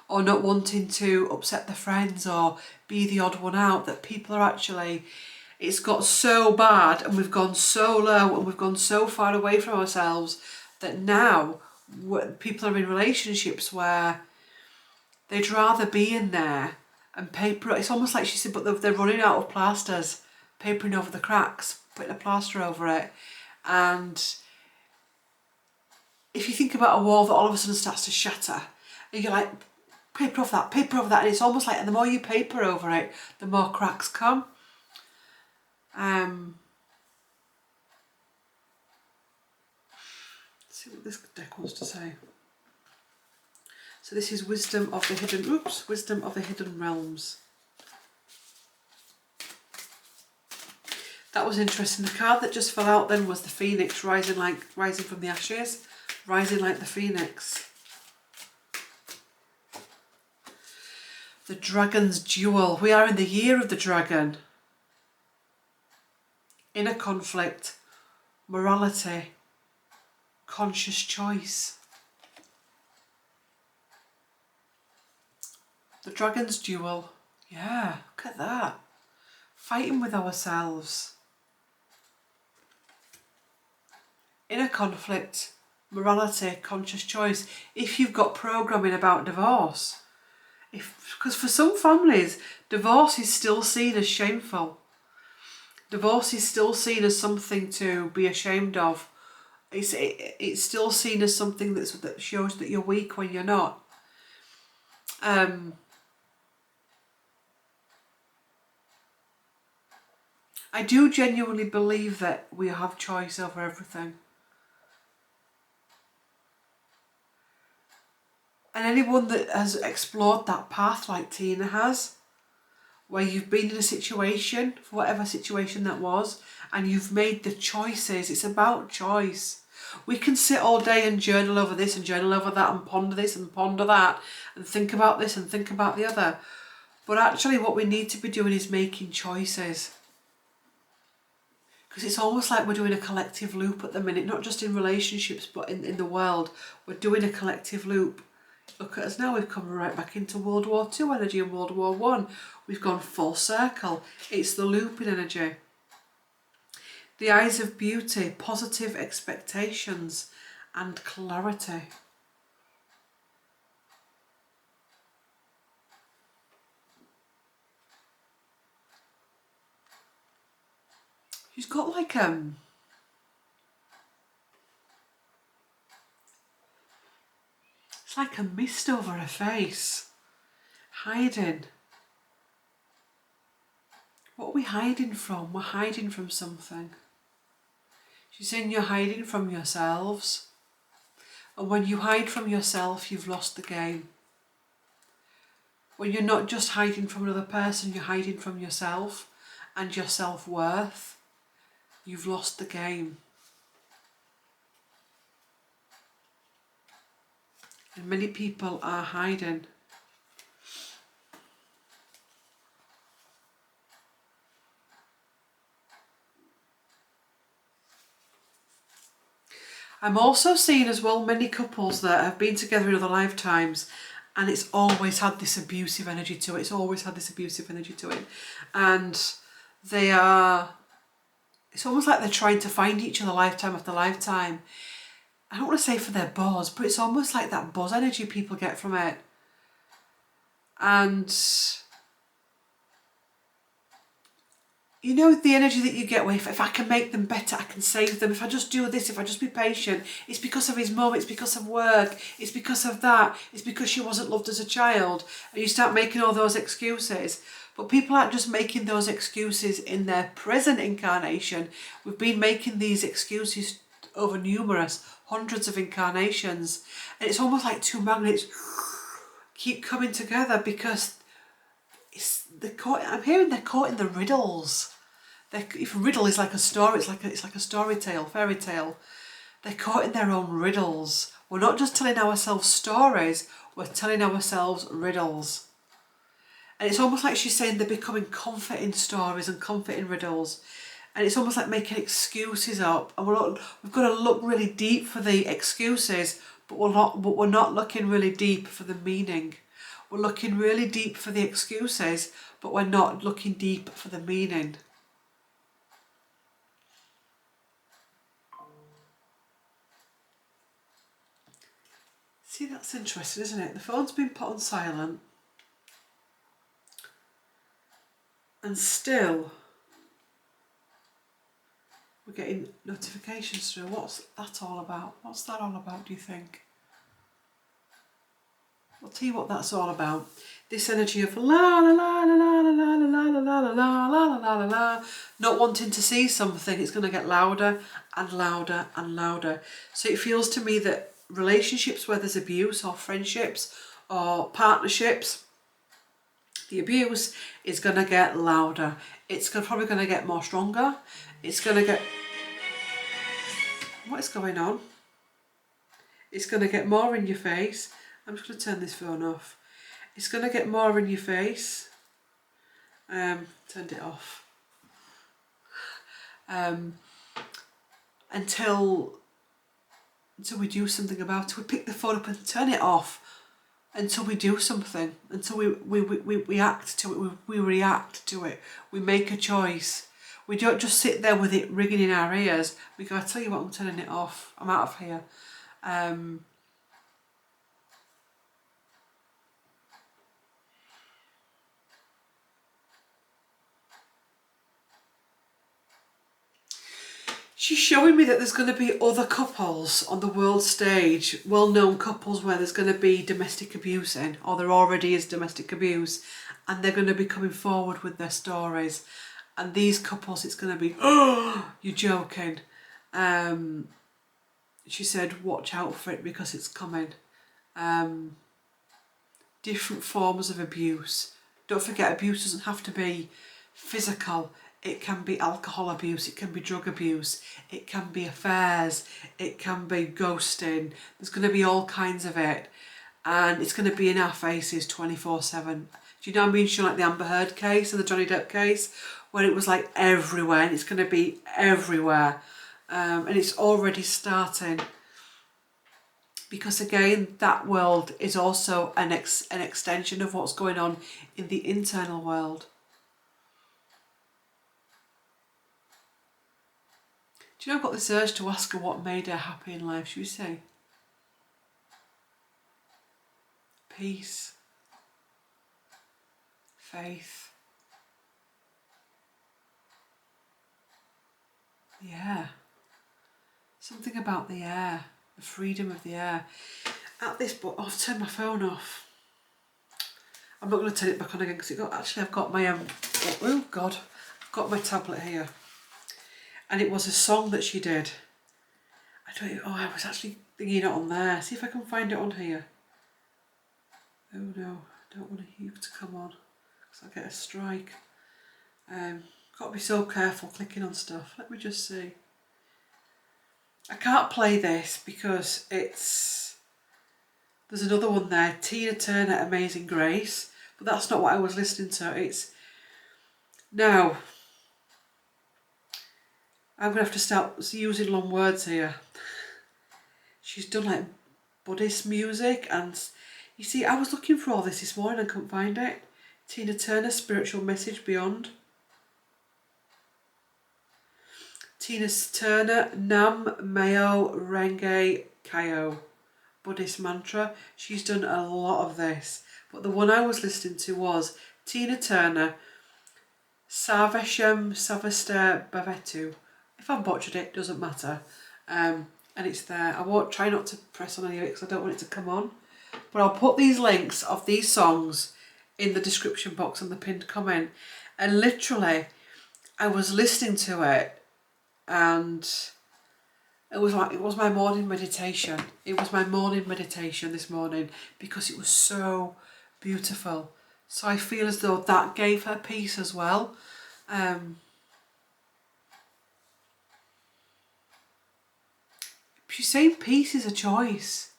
or not wanting to upset the friends or be the odd one out, that people are actually, it's got so bad and we've gone so low and we've gone so far away from ourselves that now people are in relationships where they'd rather be in there and paper. It's almost like she said, but they're running out of plasters papering over the cracks, putting a plaster over it. And if you think about a wall that all of a sudden starts to shatter, and you're like, paper over that, and it's almost like the more you paper over it, the more cracks come. Let's see what this deck wants to say. So this is Wisdom of the Hidden Realms. That was interesting. The card that just fell out then was the Phoenix, rising from the ashes, rising like the Phoenix. The Dragon's Jewel. We are in the year of the dragon. Inner conflict, morality, conscious choice. The Dragon's Jewel. Yeah, look at that. Fighting with ourselves. Inner conflict, morality, conscious choice. If you've got programming about divorce, because for some families, divorce is still seen as shameful. Divorce is still seen as something to be ashamed of. It's still seen as something that shows that you're weak when you're not. I do genuinely believe that we have choice over everything. And anyone that has explored that path like Tina has, where you've been in a situation, for whatever situation that was, and you've made the choices, it's about choice. We can sit all day and journal over this and journal over that and ponder this and ponder that and think about this and think about the other. But actually what we need to be doing is making choices. Because it's almost like we're doing a collective loop at the minute, not just in relationships, but in the world. We're doing a collective loop. Look at us now, we've come right back into World War II energy and World War I. We've gone full circle. It's the looping energy. The eyes of beauty, positive expectations and clarity. She's got like it's like a mist over her face. Hiding. What are we hiding from? We're hiding from something. She's saying you're hiding from yourselves. And when you hide from yourself, you've lost the game. When you're not just hiding from another person, you're hiding from yourself and your self-worth. You've lost the game. And many people are hiding. I'm also seeing as well many couples that have been together in other lifetimes and it's always had this abusive energy to it. It's always had this abusive energy to it. And it's almost like they're trying to find each other lifetime after lifetime. I don't want to say for their buzz, but it's almost like that buzz energy people get from it. And you know the energy that you get with, if I can make them better, I can save them. If I just do this, if I just be patient, it's because of his mum, it's because of work, it's because of that, it's because she wasn't loved as a child. And you start making all those excuses. But people aren't just making those excuses in their present incarnation. We've been making these excuses over hundreds of incarnations. And it's almost like two magnets keep coming together because I'm hearing they're caught in the riddles. If riddle is like a story, it's like a story tale, fairy tale. They're caught in their own riddles. We're not just telling ourselves stories, we're telling ourselves riddles. And it's almost like she's saying they're becoming confident in stories and confident in riddles. And it's almost like making excuses up. And we've got to look really deep for the excuses, but we're not looking really deep for the meaning. We're looking really deep for the excuses, but we're not looking deep for the meaning. See, that's interesting, isn't it? The phone's been put on silent. And still, We're getting notifications through. What's that all about? What's that all about, do you think? I'll tell you what that's all about. This energy of la la la la la la la la la la la la la la la la, not wanting to see something, it's going to get louder and louder and louder. So it feels to me that relationships where there's abuse, or friendships or partnerships, the abuse is going to get louder. It's probably going to get more stronger. It's going to get... What is going on? It's going to get more in your face. I'm just going to turn this phone off. It's going to get more in your face. Turned it off. Until we do something about it. We pick the phone up and turn it off until we do something. Until we act to it. We react to it. We make a choice. We don't just sit there with it ringing in our ears. We go, I tell you what, I'm turning it off. I'm out of here. She's showing me that there's going to be other couples on the world stage, well-known couples where there's going to be domestic abuse in, or there already is domestic abuse, and they're going to be coming forward with their stories. And these couples, it's going to be, oh, you're joking. She said, watch out for it because it's coming. Different forms of abuse. Don't forget, abuse doesn't have to be physical. It can be alcohol abuse, it can be drug abuse, it can be affairs, it can be ghosting. There's going to be all kinds of it. And it's going to be in our faces 24/7. Do you know what I mean? Like the Amber Heard case and the Johnny Depp case, where it was like everywhere, and it's going to be everywhere. And it's already starting. Because again, that world is also an extension of what's going on in the internal world. Do you know, I've got this urge to ask her what made her happy in life, should we say? Peace. Faith. The air. Something about the air. The freedom of the air. At this point, I've turned my phone off. I'm not going to turn it back on again because actually I've got my, oh God, I've got my tablet here. And it was a song that she did. I was actually thinking it on there. See if I can find it on here. Oh no, I don't want you to come on because I'll get a strike. Got to be so careful clicking on stuff. Let me just see. I can't play this because there's another one there. Tina Turner, Amazing Grace. But that's not what I was listening to. Now, I'm going to have to start using long words here. She's done like Buddhist music, and you see, I was looking for all this morning and couldn't find it. Tina Turner, Spiritual Message Beyond. Tina Turner, Nam Myo Renge Kyo, Buddhist mantra. She's done a lot of this, but the one I was listening to was Tina Turner, Sarvesham Savaster Bhavetu. If I butchered it, doesn't matter. And it's there. I won't try not to press on any of it because I don't want it to come on. But I'll put these links of these songs in the description box and the pinned comment. And literally, I was listening to it and it was my morning meditation. It was my morning meditation this morning because it was so beautiful. So I feel as though that gave her peace as well. She's saying peace is a choice.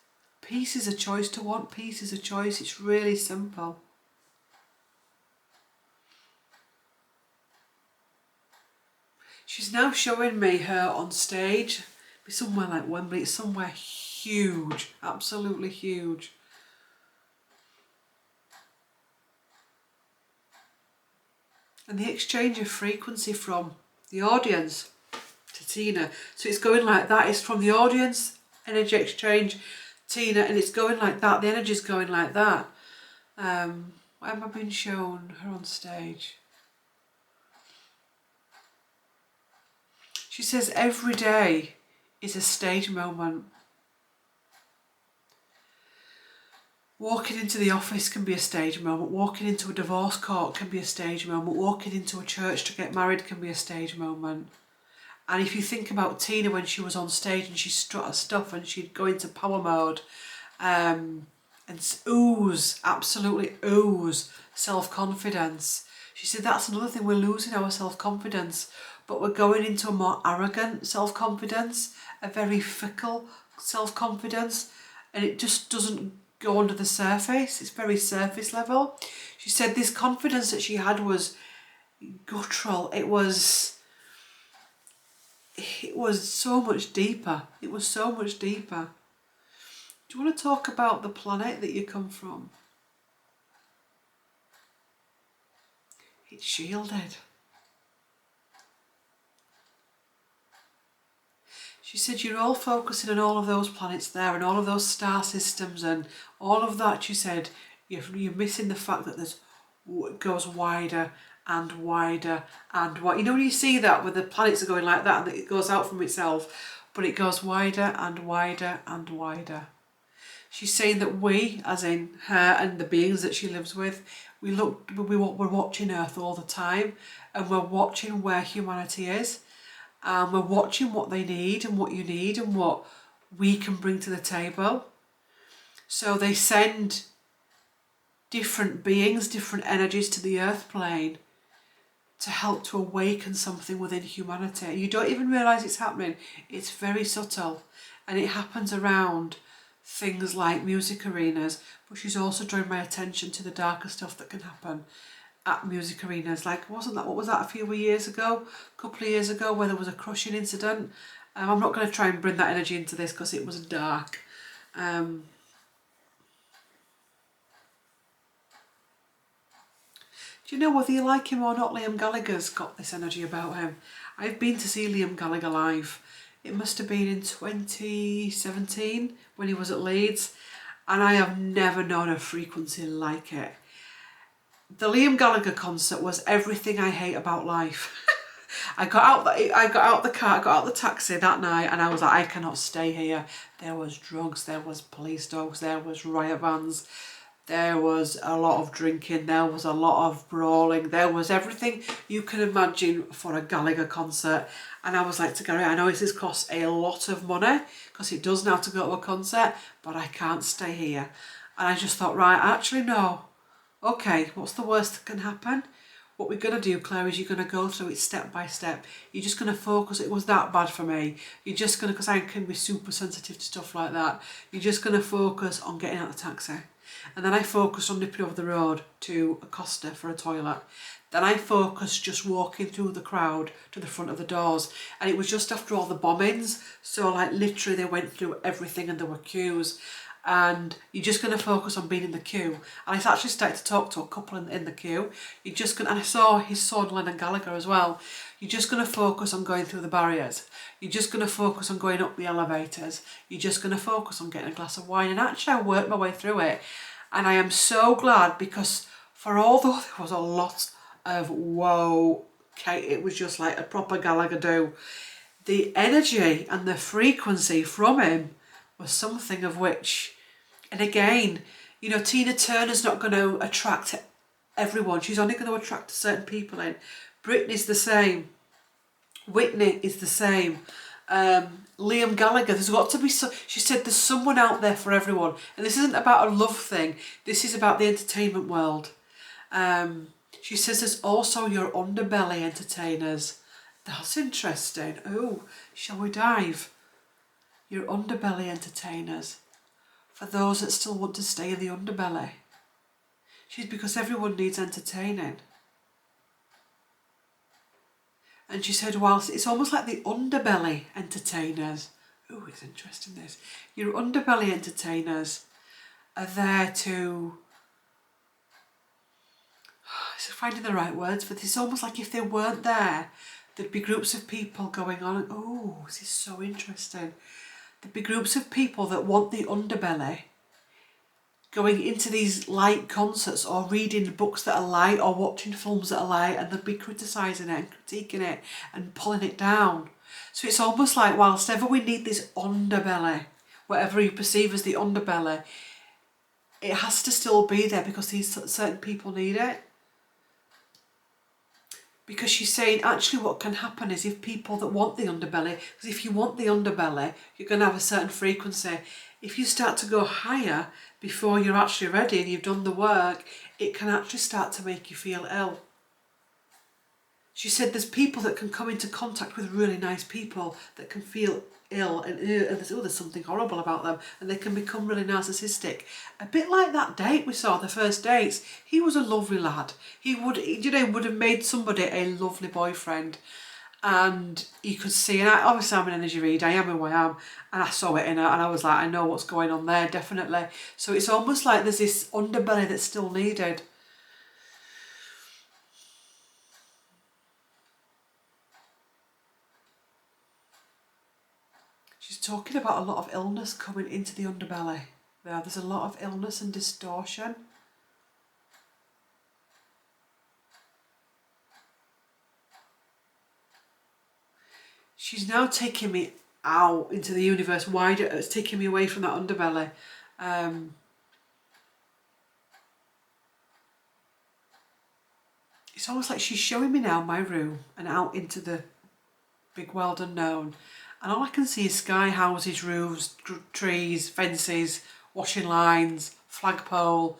Peace is a choice. To want peace is a choice. It's really simple. She's now showing me her on stage. It's somewhere like Wembley. It's somewhere huge. Absolutely huge. And the exchange of frequency from the audience to Tina. So it's going like that. It's from the audience, energy exchange, Tina, and it's going like that. The energy's going like that. Why am I being shown her on stage? She says every day is a stage moment. Walking into the office can be a stage moment. Walking into a divorce court can be a stage moment. Walking into a church to get married can be a stage moment. And if you think about Tina when she was on stage and she strut her stuff and she'd go into power mode and ooze, absolutely ooze self-confidence. She said that's another thing, we're losing our self-confidence, but we're going into a more arrogant self-confidence, a very fickle self-confidence, and it just doesn't go under the surface. It's very surface level. She said this confidence that she had was guttural. It was so much deeper. It was so much deeper. Do you want to talk about the planet that you come from? It's shielded. She said you're all focusing on all of those planets there and all of those star systems and all of that. She said you're missing the fact that it goes wider and wider and wider. You know when you see that where the planets are going like that and it goes out from itself, but it goes wider and wider and wider. She's saying that we, as in her and the beings that she lives with, we're watching Earth all the time, and we're watching where humanity is, and we're watching what they need and what you need and what we can bring to the table. So they send different beings, different energies to the Earth plane to help to awaken something within humanity. You don't even realise it's happening. It's very subtle, and it happens around things like music arenas, but she's also drawing my attention to the darker stuff that can happen at music arenas. Like, what was that a few years ago, a couple of years ago, where there was a crushing incident? I'm not going to try and bring that energy into this because it was dark. Do you know whether you like him or not? Liam Gallagher's got this energy about him. I've been to see Liam Gallagher live. It must have been in 2017 when he was at Leeds, and I have never known a frequency like it. The Liam Gallagher concert was everything I hate about life. I got out the car, I got out the taxi that night, and I was like, I cannot stay here. There was drugs, there was police dogs, there was riot vans, there was a lot of drinking, there was a lot of brawling, there was everything you can imagine for a Gallagher concert. And I was like to Gary, I know this has cost a lot of money, because it does now to go to a concert, but I can't stay here. And I just thought, right, actually no. Okay, what's the worst that can happen? What we're going to do, Claire, is you're going to go through it step by step. You're just going to focus. It was that bad for me. You're just going to, because I can be super sensitive to stuff like that, you're just going to focus on getting out of the taxi. And then I focused on nipping over the road to a Costa for a toilet. Then I focused just walking through the crowd to the front of the doors. And it was just after all the bombings. So like literally they went through everything and there were queues. And you're just going to focus on being in the queue. And I actually started to talk to a couple in the queue. You're just going, and I saw his son Lennon Gallagher as well. You're just going to focus on going through the barriers. You're just going to focus on going up the elevators. You're just going to focus on getting a glass of wine. And actually I worked my way through it. And I am so glad, because for although there was a lot of whoa, okay, it was just like a proper Gallagher do, the energy and the frequency from him was something of which, and again, you know, Tina Turner's not going to attract everyone. She's only going to attract certain people in. Britney's the same. Whitney is the same. Liam Gallagher, there's got to be she said there's someone out there for everyone. And this isn't about a love thing. This is about the entertainment world. She says there's also your underbelly entertainers. That's interesting. Oh, shall we dive? Your underbelly entertainers. For those that still want to stay in the underbelly. She's because everyone needs entertaining. And she said, whilst it's almost like the underbelly entertainers. Oh, it's interesting this. Your underbelly entertainers are there to, finding the right words for this. It's almost like if they weren't there, there'd be groups of people going on. Oh, this is so interesting. There'd be groups of people that want the underbelly going into these light concerts or reading books that are light or watching films that are light, and they'd be criticising it and critiquing it and pulling it down. So it's almost like whilst ever we need this underbelly, whatever you perceive as the underbelly, it has to still be there because these certain people need it. Because she's saying actually what can happen is if people that want the underbelly, because if you want the underbelly, you're going to have a certain frequency. If you start to go higher before you're actually ready and you've done the work, it can actually start to make you feel ill. She said there's people that can come into contact with really nice people that can feel ill and there's something horrible about them, and they can become really narcissistic. A bit like that date we saw, the first dates. He was a lovely lad. He would have made somebody a lovely boyfriend, and you could see, and obviously I'm an energy reader, I am who I am, and I saw it in her, and I was like, I know what's going on there, definitely. So it's almost like there's this underbelly that's still needed. She's talking about a lot of illness coming into the underbelly. There's a lot of illness and distortion. She's now taking me out into the universe wider. It's taking me away from that underbelly. It's almost like she's showing me now my room and out into the big world unknown. And all I can see is sky houses, roofs, trees, fences, washing lines, flagpole.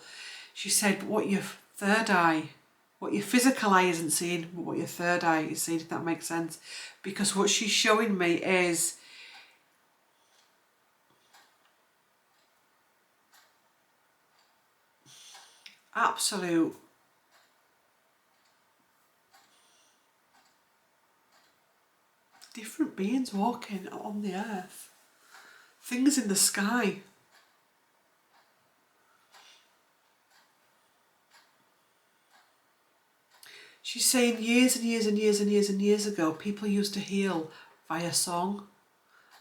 She said, but what your third eye, what your physical eye isn't seeing, but what your third eye is seeing, if that makes sense. Because what she's showing me is absolute different beings walking on the earth. Things in the sky. She's saying years and years and years and years and years ago, people used to heal via song.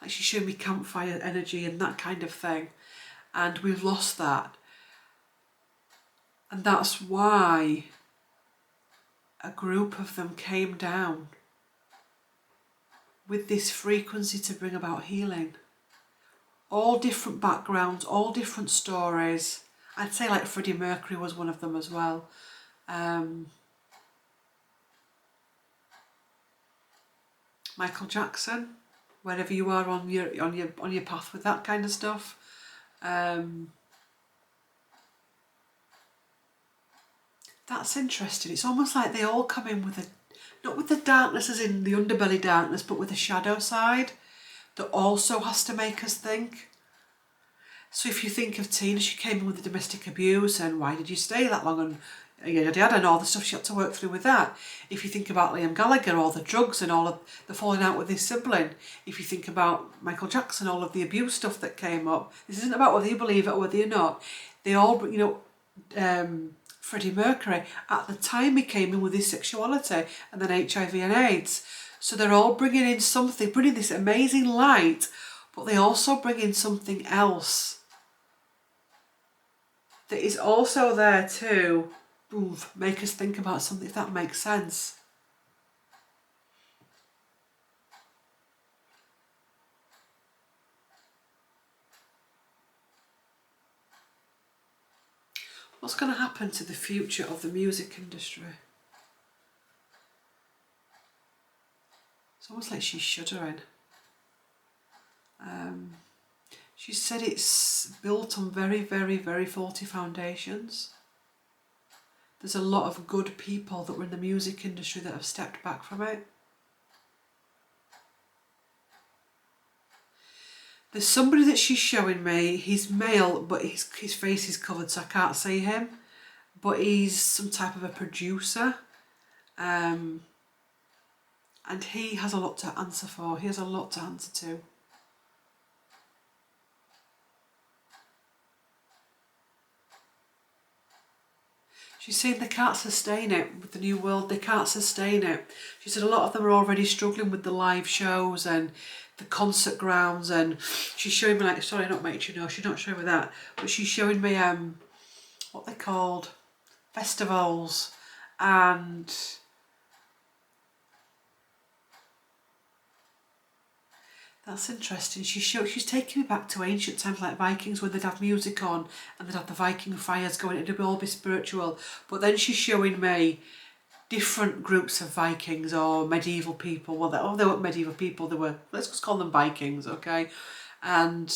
Like she showed me campfire energy and that kind of thing. And we've lost that. And that's why a group of them came down with this frequency to bring about healing. All different backgrounds, all different stories. I'd say like Freddie Mercury was one of them as well. Michael Jackson, wherever you are on your path with that kind of stuff. That's interesting. It's almost like they all come in with not with the darkness as in the underbelly darkness, but with a shadow side that also has to make us think. So if you think of Tina, she came in with the domestic abuse and why did you stay that long and all the stuff she had to work through with that. If you think about Liam Gallagher, all the drugs and all of the falling out with his sibling. If you think about Michael Jackson, all of the abuse stuff that came up. This isn't about whether you believe it or whether you're not. They all, Freddie Mercury, at the time he came in with his sexuality and then HIV and AIDS. So they're all bringing in something, bringing this amazing light, but they also bring in something else that is also there to make us think about something, if that makes sense. What's going to happen to the future of the music industry? It's almost like she's shuddering. She said it's built on very, very, very faulty foundations. There's a lot of good people that were in the music industry that have stepped back from it. There's somebody that she's showing me, he's male, but his face is covered so I can't see him. But he's some type of a producer. And he has a lot to answer for. He has a lot to answer to. She's saying they can't sustain it with the new world. They can't sustain it. She said a lot of them are already struggling with the live shows and the concert grounds. And she's showing me she's not showing me that, but she's showing me what they're called, festivals, and That's interesting. She's taking me back to ancient times, like Vikings, when they'd have music on and they'd have the Viking fires going. It'd all be spiritual. But then she's showing me different groups of Vikings or medieval people. Well, they weren't medieval people. They were, let's just call them Vikings, okay? And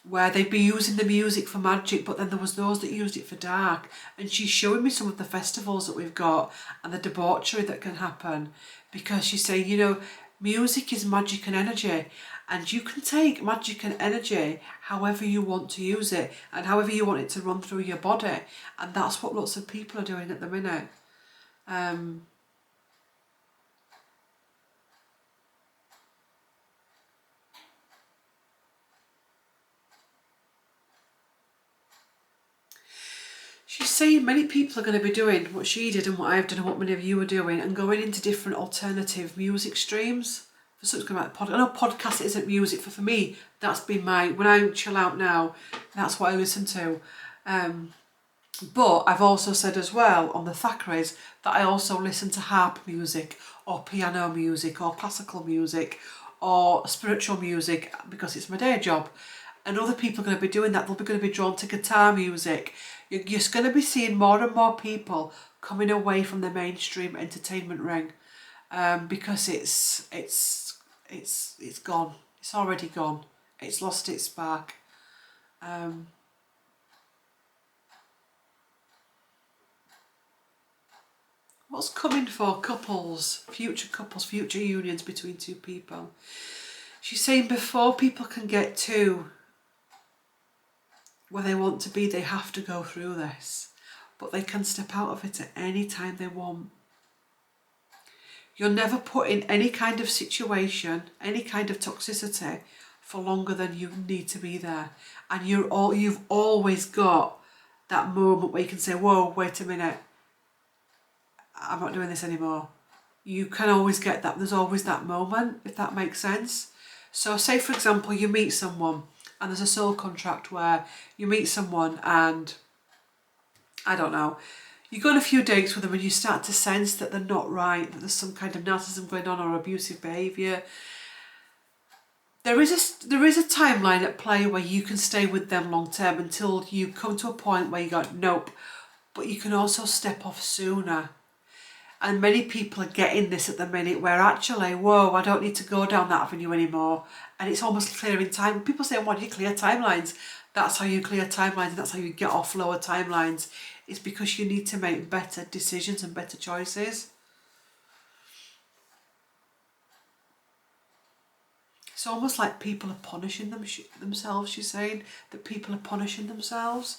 where they'd be using the music for magic, but then there was those that used it for dark. And she's showing me some of the festivals that we've got and the debauchery that can happen, because she's saying, you know, music is magic and energy, and you can take magic and energy however you want to use it and however you want it to run through your body. And that's what lots of people are doing at the minute. She's saying many people are going to be doing what she did and what I've done and what many of you are doing, and going into different alternative music streams. For something like podcast, I know podcast isn't music, for me that's been my, when I chill out now, that's what I listen to. But I've also said as well on the Thackeray's that I also listen to harp music or piano music or classical music or spiritual music, because it's my day job. And other people are going to be doing that. They'll be going to be drawn to guitar music. You're just going to be seeing more and more people coming away from the mainstream entertainment ring, because it's gone. It's already gone. It's lost its spark. What's coming for couples, future unions between two people? She's saying before people can get to where they want to be, they have to go through this. But they can step out of it at any time they want. You're never put in any kind of situation, any kind of toxicity for longer than you need to be there. And you've always got that moment where you can say, whoa, wait a minute, I'm not doing this anymore. You can always get that. There's always that moment, if that makes sense. So say, for example, you meet someone and there's a soul contract where you meet someone and, I don't know, you go on a few dates with them and you start to sense that they're not right, that there's some kind of narcissism going on or abusive behaviour. There is a timeline at play where you can stay with them long term until you come to a point where you go, nope. But you can also step off sooner. And many people are getting this at the minute where actually, whoa, I don't need to go down that avenue anymore. And it's almost clearing time. People say, why do you clear timelines? That's how you clear timelines, and that's how you get off lower timelines. It's because you need to make better decisions and better choices. It's almost like people are punishing themselves, she's saying, that people are punishing themselves.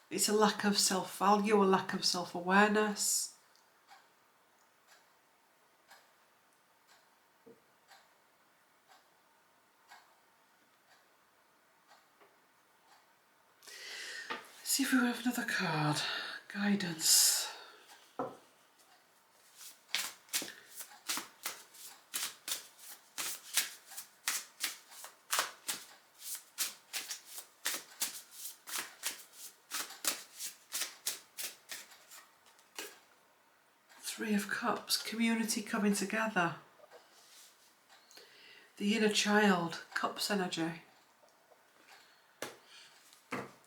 It's a lack of self-value, a lack of self-awareness. Let's see if we have another card. Guidance. Three of Cups, community coming together. The inner child, Cups energy.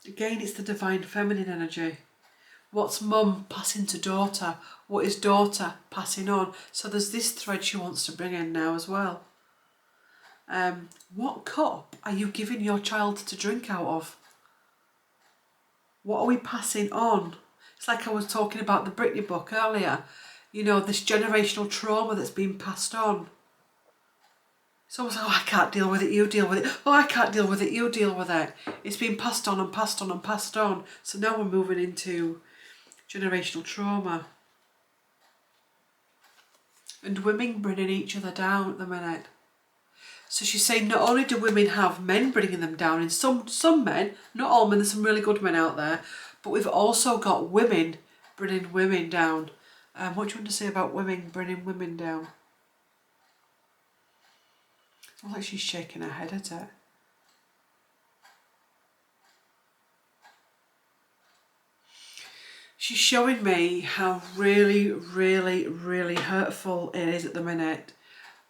Again, it's the divine feminine energy. What's mum passing to daughter? What is daughter passing on? So there's this thread she wants to bring in now as well. What cup are you giving your child to drink out of? What are we passing on? It's like I was talking about the Britney book earlier. You know, this generational trauma that's been passed on. It's almost like, oh, I can't deal with it, you deal with it. Oh, I can't deal with it, you deal with it. It's been passed on and passed on and passed on. So now we're moving into generational trauma. And women bringing each other down at the minute. So she's saying not only do women have men bringing them down, and some men, not all men, there's some really good men out there, but we've also got women bringing women down. What do you want to say about women bringing women down? It's not like she's shaking her head at it. She's showing me how really, really, really hurtful it is at the minute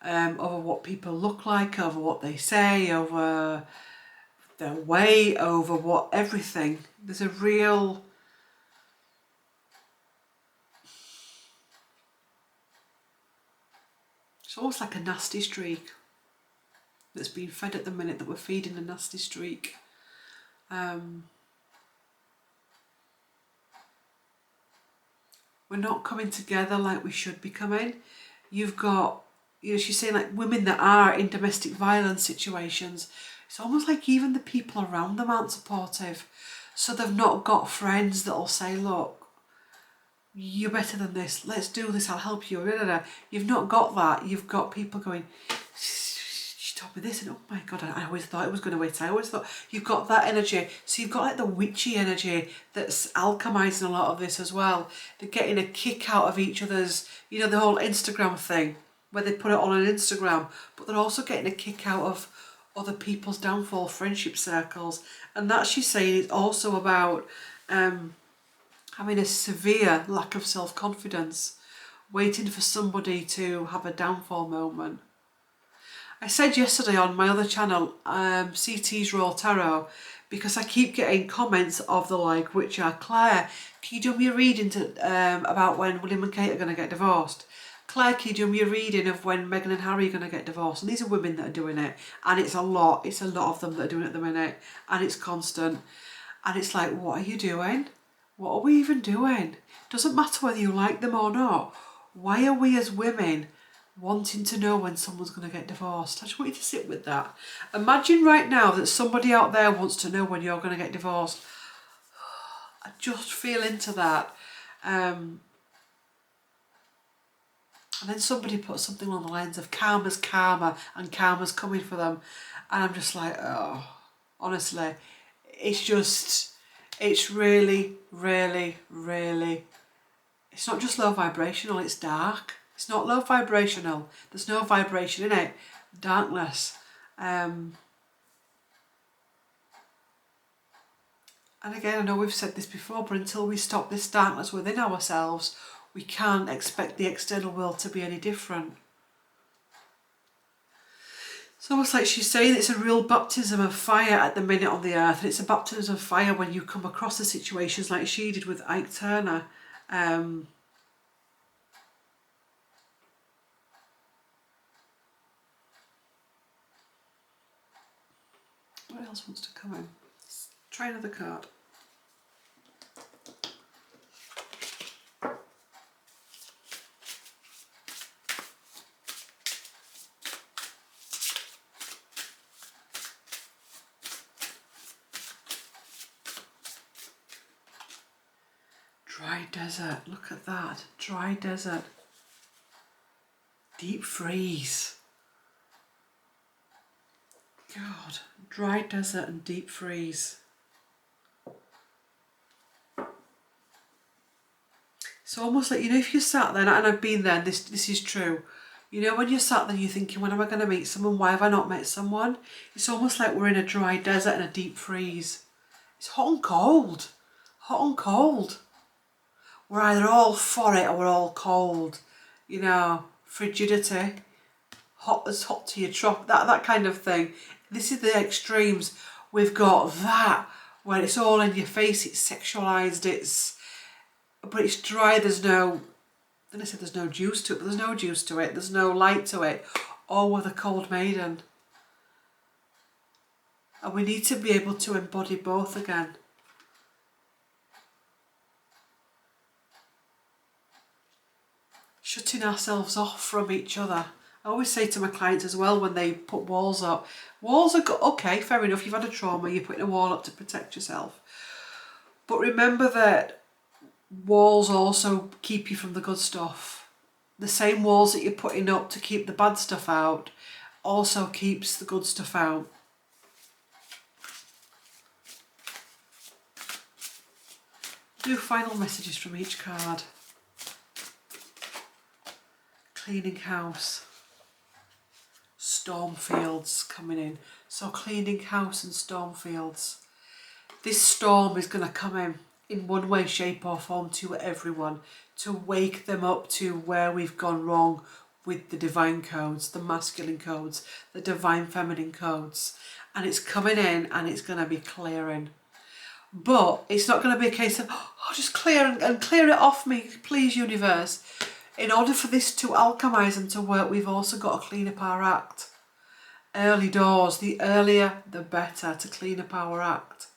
over what people look like, over what they say, over their way, over what everything. There's a real... It's almost like a nasty streak that's being fed at the minute, that we're feeding a nasty streak. We're not coming together like we should be coming. You've got, you know, she's saying like women that are in domestic violence situations, it's almost like even the people around them aren't supportive. So they've not got friends that'll say, look, you're better than this, let's do this, I'll help you. You've not got that. You've got people going, she told me this, and oh my God, I always thought it was going to wait. I always thought. You've got that energy. So you've got like the witchy energy that's alchemizing a lot of this as well. They're getting a kick out of each other's, you know, the whole Instagram thing where they put it on an Instagram, but they're also getting a kick out of other people's downfall, friendship circles. And that, she's saying, is also about having a severe lack of self-confidence, waiting for somebody to have a downfall moment. I said yesterday on my other channel, CT's Royal Tarot, because I keep getting comments of the like, which are, Claire, can you do me a reading about when William and Kate are going to get divorced? Claire, can you do me a reading of when Meghan and Harry are going to get divorced? And these are women that are doing it, and it's a lot of them that are doing it at the minute, and it's constant. And it's like, what are you doing? What are we even doing? Doesn't matter whether you like them or not. Why are we as women wanting to know when someone's going to get divorced? I just want you to sit with that. Imagine right now that somebody out there wants to know when you're going to get divorced. I just feel into that. And then somebody put something along the lines of karma's karma and karma's coming for them. And I'm just like, oh, honestly, it's really, really, really, it's not just low vibrational, it's dark. It's not low vibrational. There's no vibration in it. Darkness. And again, I know we've said this before, but until we stop this darkness within ourselves, we can't expect the external world to be any different. It's almost like she's saying it's a real baptism of fire at the minute on the earth. And it's a baptism of fire when you come across the situations like she did with Ike Turner. What else wants to come in? Let's try another card. Dry desert, look at that. Dry desert. Deep freeze. God, dry desert and deep freeze. It's almost like, you know, if you sat there, and I've been there, and this is true, you know, when you're sat there, you're thinking, when am I going to meet someone? Why have I not met someone? It's almost like we're in a dry desert and a deep freeze. It's hot and cold. Hot and cold. We're either all for it or we're all cold. You know, frigidity. Hot as hot to your trap, that kind of thing. This is the extremes. We've got that, where it's all in your face, it's sexualised, but it's dry, there's no, then I said there's no juice to it, but there's no juice to it, there's no light to it, or with a cold maiden. And we need to be able to embody both again. Shutting ourselves off from each other. I always say to my clients as well when they put walls up, walls are okay, fair enough, you've had a trauma, you're putting a wall up to protect yourself. But remember that walls also keep you from the good stuff. The same walls that you're putting up to keep the bad stuff out also keeps the good stuff out. Do final messages from each card. Cleaning house. Storm fields coming in. So cleaning house and storm fields. This storm is going to come in one way, shape or form to everyone, to wake them up to where we've gone wrong, with the divine codes, the masculine codes, the divine feminine codes. And it's coming in and it's going to be clearing. But it's not going to be a case of, oh, just clear and clear it off me, please, universe. In order for this to alchemize and to work, we've also got to clean up our act. Early doors, the earlier the better to clean up our act.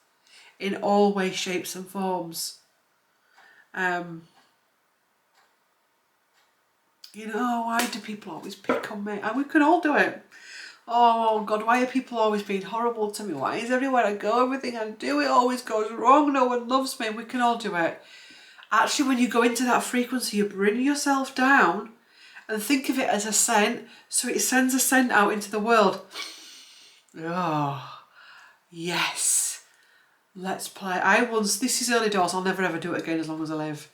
In all ways, shapes and forms. You know, why do people always pick on me? And we can all do it. Oh God, why are people always being horrible to me? Why is everywhere I go, everything I do, it always goes wrong? No one loves me. We can all do it. Actually, when you go into that frequency, you bring yourself down and think of it as a scent. So it sends a scent out into the world. Oh, yes. Let's play. This is early doors. I'll never ever do it again as long as I live.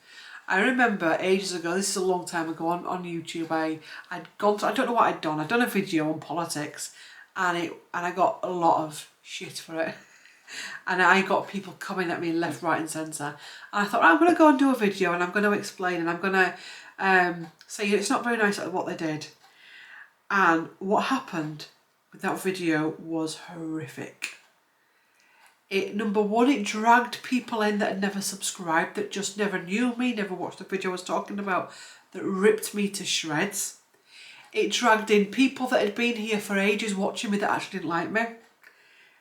I remember ages ago, this is a long time ago, on YouTube, I'd gone to, I don't know what I'd done. I'd done a video on politics and I got a lot of shit for it. And I got people coming at me left, right and centre. And I thought, I'm going to go and do a video and I'm going to explain and I'm going to say it's not very nice what they did. And what happened with that video was horrific. Number one, it dragged people in that had never subscribed, that just never knew me, never watched the video I was talking about, that ripped me to shreds. It dragged in people that had been here for ages watching me that actually didn't like me.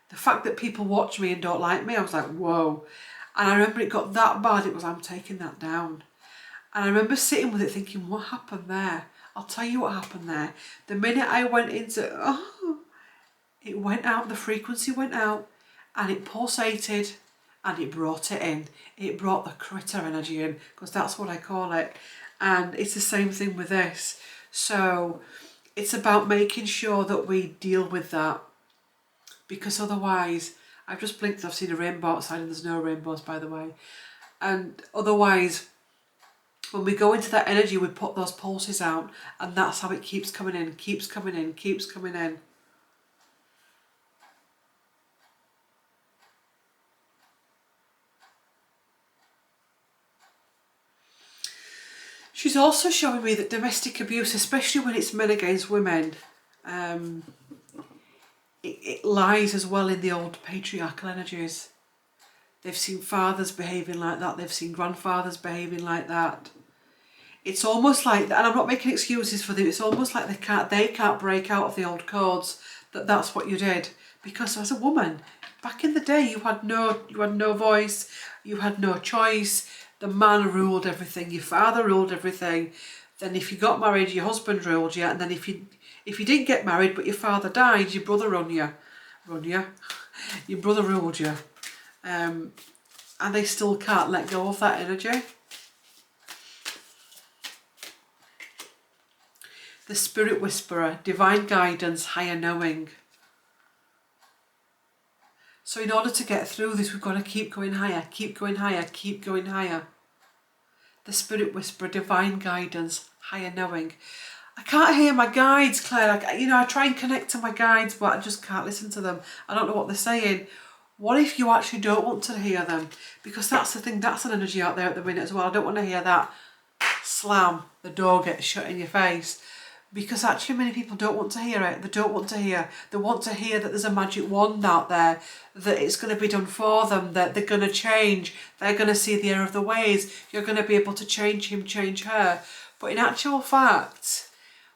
The fact that people watch me and don't like me, I was like, whoa. And I remember it got that bad, it was, I'm taking that down. And I remember sitting with it thinking, what happened there? I'll tell you what happened there. The minute I went into, it went out, the frequency went out. And it pulsated and it brought it in. It brought the critter energy in, because that's what I call it. And it's the same thing with this. So it's about making sure that we deal with that. Because otherwise, I've just blinked, I've seen a rainbow outside and there's no rainbows, by the way. And otherwise, when we go into that energy, we put those pulses out and that's how it keeps coming in, keeps coming in, keeps coming in. She's also showing me that domestic abuse, especially when it's men against women, it lies as well in the old patriarchal energies. They've seen fathers behaving like that. They've seen grandfathers behaving like that. It's almost like, and I'm not making excuses for them, it's almost like they can't break out of the old codes that's what you did. Because as a woman, back in the day, you had no voice, you had no choice. The man ruled everything, your father ruled everything. Then if you got married, your husband ruled you. And then if you didn't get married but your father died, your brother your brother ruled you. And they still can't let go of that energy. The spirit whisperer, divine guidance, higher knowing. So in order to get through this, we've got to keep going higher, keep going higher, keep going higher. The spirit whisperer, divine guidance, higher knowing. I can't hear my guides, Claire. I try and connect to my guides, but I just can't listen to them. I don't know what they're saying. What if you actually don't want to hear them? Because that's the thing, that's an energy out there at the minute as well. I don't want to hear that slam, the door gets shut in your face. Because actually many people don't want to hear it. They don't want to hear. They want to hear that there's a magic wand out there, that it's going to be done for them, that they're going to change. They're going to see the error of the ways. You're going to be able to change him, change her. But in actual fact,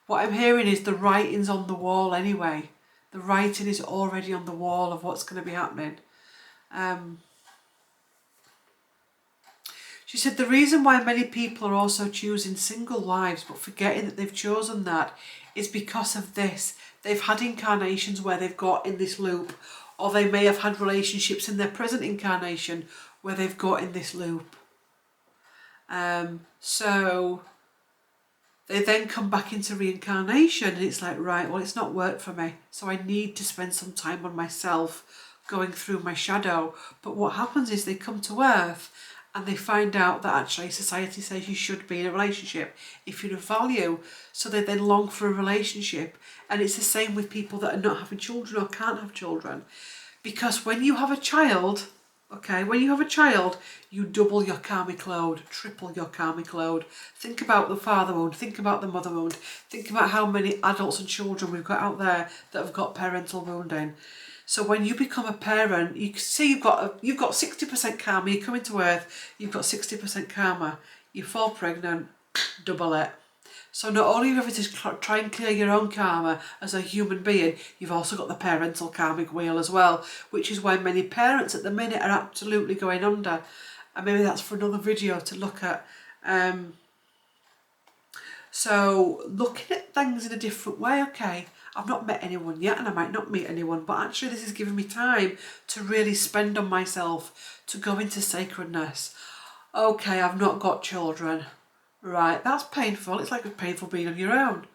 what I'm hearing is the writing's on the wall anyway. The writing is already on the wall of what's going to be happening. She said the reason why many people are also choosing single lives but forgetting that they've chosen that is because of this. They've had incarnations where they've got in this loop, or they may have had relationships in their present incarnation where they've got in this loop. So they then come back into reincarnation and it's like, right, well, it's not worked for me. So I need to spend some time on myself going through my shadow. But what happens is they come to Earth and they find out that actually society says you should be in a relationship if you're of value. So they then long for a relationship. And it's the same with people that are not having children or can't have children. Because when you have a child, Okay, when you have a child, you double your karmic load, triple your karmic load. Think about the father wound, think about the mother wound, think about how many adults and children we've got out there that have got parental wounding. So when you become a parent, you see you've got 60% karma, you come into earth, you've got 60% karma. You fall pregnant, double it. So not only have you to try and clear your own karma as a human being, you've also got the parental karmic wheel as well, which is why many parents at the minute are absolutely going under. And maybe that's for another video to look at. So looking at things in a different way, okay, I've not met anyone yet and I might not meet anyone, but actually this is giving me time to really spend on myself, to go into sacredness. Okay, I've not got children. Right, that's painful. It's like it's painful being on your own.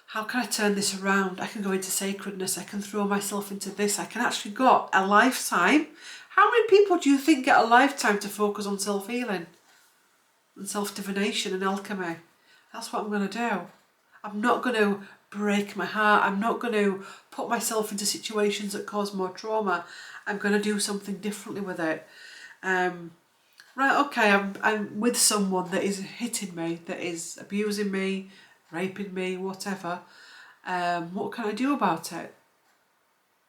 How can I turn this around? I can go into sacredness. I can throw myself into this. I can actually got a lifetime. How many people do you think get a lifetime to focus on self-healing and self-divination and alchemy? That's what I'm going to do. I'm not going to break my heart. I'm not going to put myself into situations that cause more trauma. I'm going to do something differently with it. Right, okay, I'm with someone that is hitting me, that is abusing me, raping me, whatever. What can I do about it?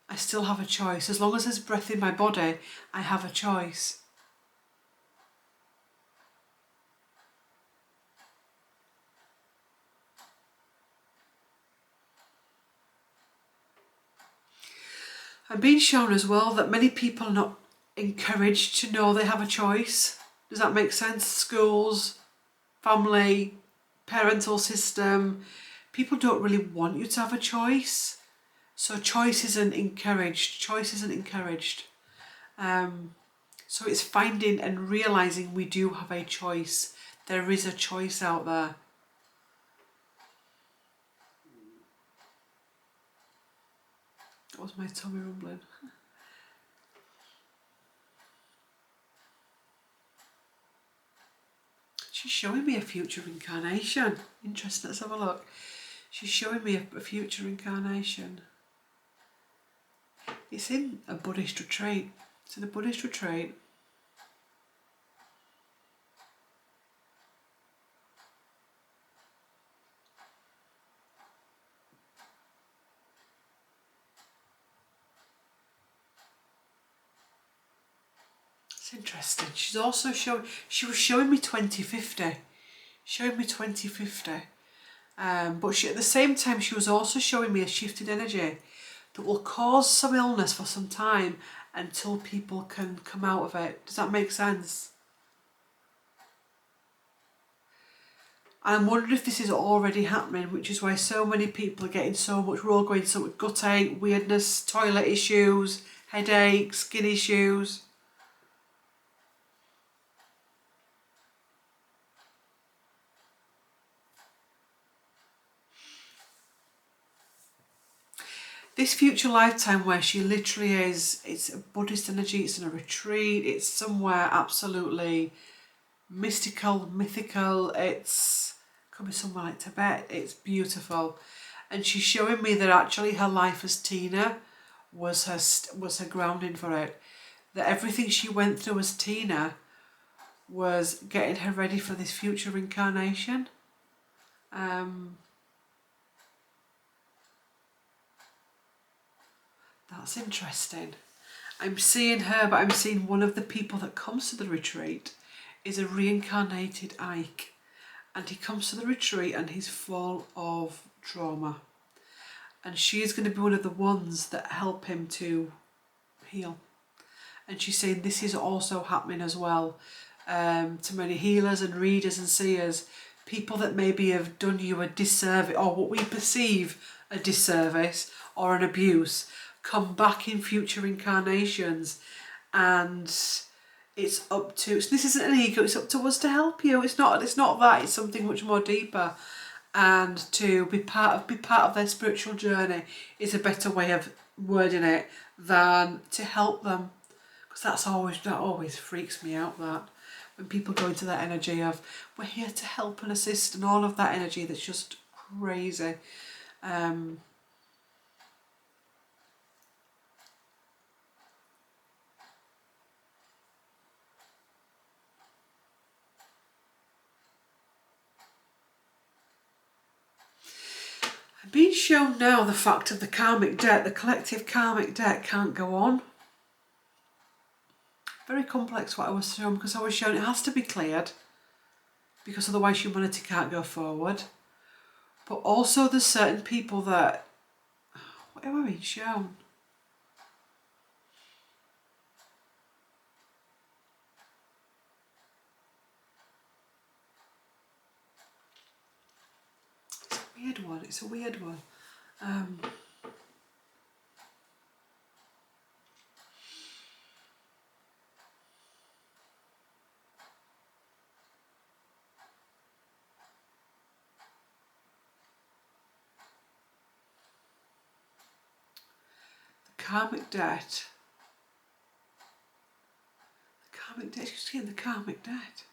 I still have a choice. As long as there's breath in my body, I have a choice. I'm being shown as well that many people are not encouraged to know they have a choice. Does that make sense? Schools, family, parental system. People don't really want you to have a choice. So choice isn't encouraged. Choice isn't encouraged. So it's finding and realising we do have a choice. There is a choice out there. That was my tummy rumbling. She's showing me a future incarnation. Interesting, let's have a look. She's showing me a future incarnation. It's in a Buddhist retreat. It's in a Buddhist retreat. It's interesting. She's also she was showing me 2050. Showing me 2050. But at the same time, she was also showing me a shifted energy that will cause some illness for some time until people can come out of it. Does that make sense? And I'm wondering if this is already happening, which is why so many people are getting so much, we're all going so much gut ache, weirdness, toilet issues, headaches, skin issues. This future lifetime where she literally is, it's a Buddhist energy, it's in a retreat, it's somewhere absolutely mystical, mythical, it's could be somewhere like Tibet, it's beautiful. And she's showing me that actually her life as Tina was her grounding for it. That everything she went through as Tina was getting her ready for this future incarnation. That's interesting. I'm seeing her, but I'm seeing one of the people that comes to the retreat is a reincarnated Ike. And he comes to the retreat and he's full of trauma. And she is going to be one of the ones that help him to heal. And she's saying this is also happening as well to many healers and readers and seers. People that maybe have done you a disservice or what we perceive a disservice or an abuse come back in future incarnations, and it's up to, so this isn't an ego, it's up to us to help you. It's not that, it's something much more deeper. And to be part of their spiritual journey is a better way of wording it than to help them, because that always freaks me out, that when people go into that energy of we're here to help and assist and all of that energy that's just crazy. being shown now the fact of the karmic debt, the collective karmic debt can't go on. Very complex what I was shown, because I was shown it has to be cleared, because otherwise humanity can't go forward. But also there's certain people that, what am I being shown? It's a weird one. Karmic debt. The karmic debt, you see the karmic debt.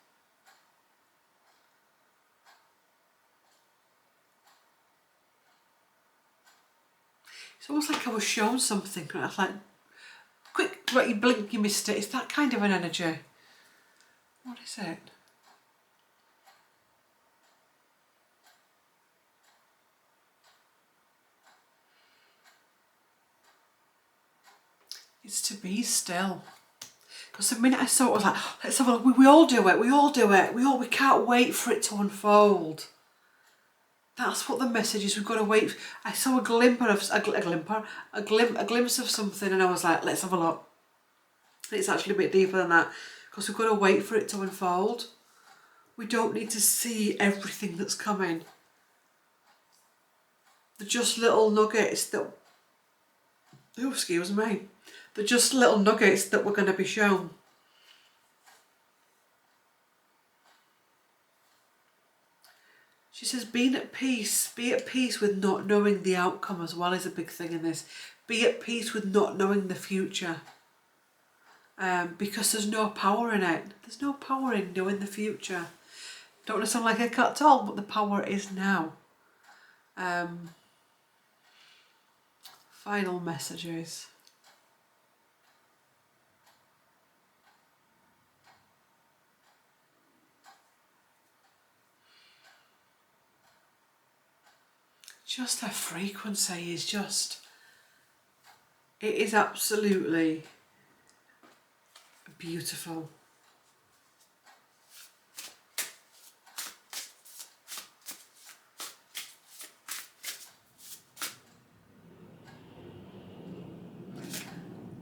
It's almost like I was shown something and I was like, quick, like you blink, you missed it. It's that kind of an energy. What is it? It's to be still. Because the minute I saw it, I was like, oh, let's have a look. We all do it. We all do it. We can't wait for it to unfold. That's what the message is. We've got to wait. I saw a glimpse of something, and I was like, let's have a look. It's actually a bit deeper than that, because we've got to wait for it to unfold. We don't need to see everything that's coming. They're just little nuggets that, oh, excuse me. They're just little nuggets that we're going to be shown. She says, being at peace, be at peace with not knowing the outcome as well is a big thing in this. Be at peace with not knowing the future. Because there's no power in it. There's no power in knowing the future. Don't want to sound like a cat doll, but the power is now. Final messages. Just her frequency is just, it is absolutely beautiful.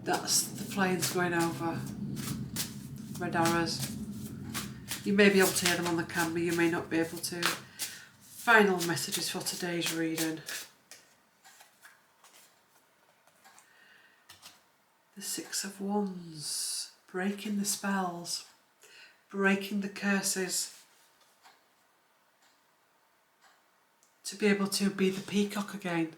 That's the planes going over. Red arrows. You may be able to hear them on the camera, you may not be able to. Final messages for today's reading. The Six of Wands. Breaking the spells. Breaking the curses. To be able to be the peacock again.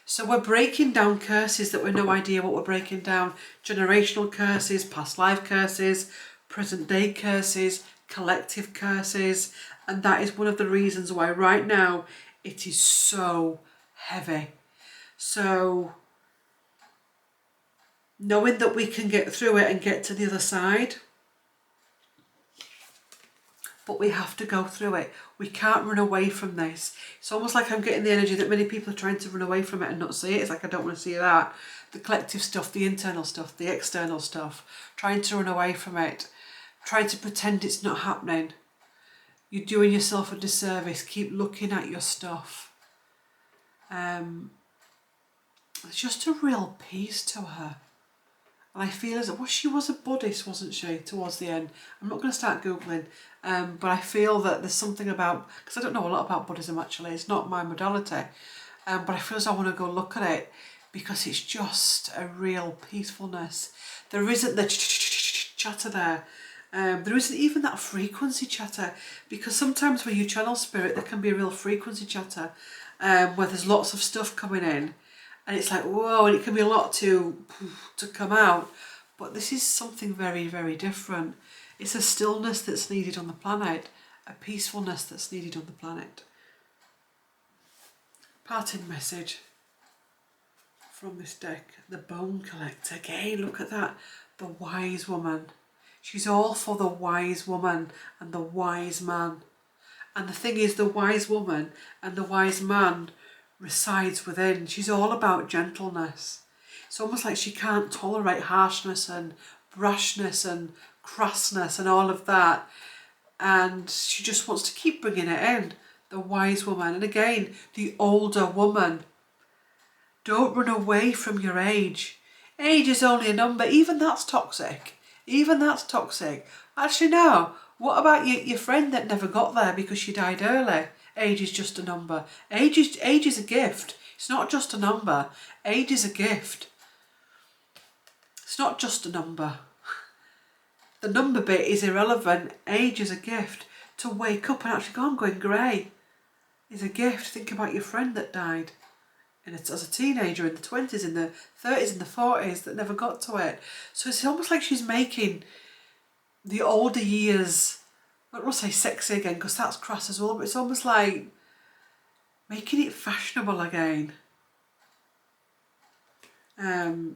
So we're breaking down curses that we've no idea what we're breaking down. Generational curses, past life curses, present day curses, collective curses. And that is one of the reasons why right now it is so heavy. So knowing that we can get through it and get to the other side, but we have to go through it. We can't run away from this. It's almost like I'm getting the energy that many people are trying to run away from it and not see it. It's like, I don't want to see that. The collective stuff, the internal stuff, the external stuff, trying to run away from it, trying to pretend it's not happening. You're doing yourself a disservice. Keep looking at your stuff. There's just a real peace to her. And I feel as if, she was a Buddhist, wasn't she, towards the end? I'm not going to start Googling, but I feel that there's something about, because I don't know a lot about Buddhism actually, it's not my modality, but I feel as I want to go look at it, because it's just a real peacefulness. There isn't the chatter there. There isn't even that frequency chatter, because sometimes when you channel spirit there can be a real frequency chatter where there's lots of stuff coming in and it's like, whoa, and it can be a lot to come out, but this is something very, very different. It's a stillness that's needed on the planet, a peacefulness that's needed on the planet. Parting message from this deck, the Bone Collector. Again, look at that, the wise woman. She's all for the wise woman and the wise man. And the thing is, the wise woman and the wise man resides within. She's all about gentleness. It's almost like she can't tolerate harshness and brashness and crassness and all of that. And she just wants to keep bringing it in. The wise woman. And again, the older woman. Don't run away from your age. Age is only a number. Even that's toxic. Even that's toxic. Actually, no. What about your friend that never got there because she died early? Age is just a number. Age is a gift. It's not just a number. Age is a gift. It's not just a number. The number bit is irrelevant. Age is a gift. To wake up and actually go, I'm going grey, is a gift. Think about your friend that died as a teenager, in the 20s, in the 30s, in the 40s, that never got to it. So it's almost like she's making the older years, I don't want to say sexy again because that's crass as well, but it's almost like making it fashionable again. The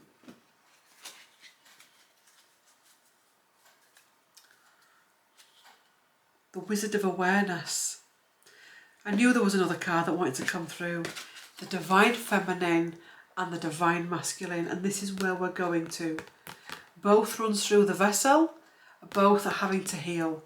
Wizard of Awareness. I knew there was another card that wanted to come through. The Divine Feminine and the Divine Masculine. And this is where we're going to. Both runs through the vessel. Both are having to heal.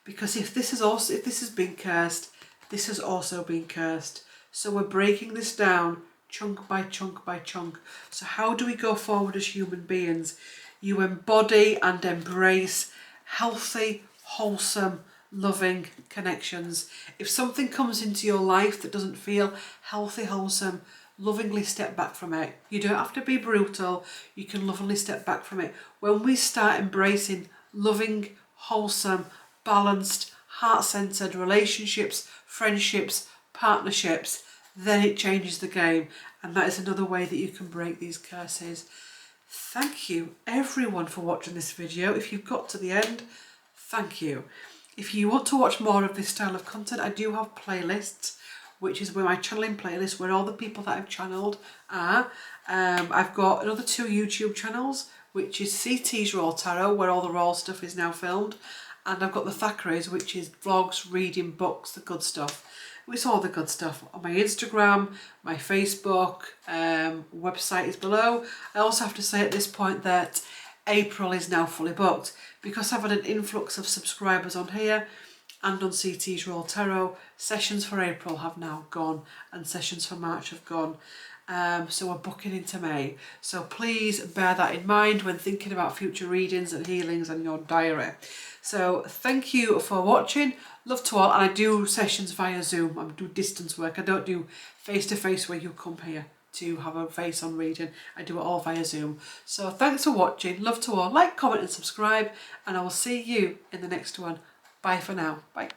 Because if this has been cursed, this has also been cursed. So we're breaking this down chunk by chunk by chunk. So how do we go forward as human beings? You embody and embrace healthy, wholesome, loving connections. If something comes into your life that doesn't feel healthy, wholesome, lovingly step back from it. You don't have to be brutal. You can lovingly step back from it. When we start embracing loving, wholesome, balanced, heart-centered relationships, friendships, partnerships, then it changes the game. And that is another way that you can break these curses. Thank you everyone for watching this video. If you've got to the end, thank you. If you want to watch more of this style of content, I do have playlists, which is where my channeling playlist, where all the people that I've channeled are. I've got another 2 YouTube channels, which is CT's Raw Tarot, where all the raw stuff is now filmed. And I've got the Thackeray's, which is vlogs, reading books, the good stuff. It's all the good stuff. On my Instagram, my Facebook, website is below. I also have to say at this point that April is now fully booked because I've had an influx of subscribers on here and on CT's Raw Tarot. Sessions for April have now gone and sessions for March have gone. So we're booking into May. So please bear that in mind when thinking about future readings and healings and your diary. So thank you for watching. Love to all. And I do sessions via Zoom. I do distance work. I don't do face-to-face where you come here to have a face on reading. I do it all via Zoom. So thanks for watching. Love to all. Like, comment and subscribe. And I will see you in the next one. Bye for now. Bye.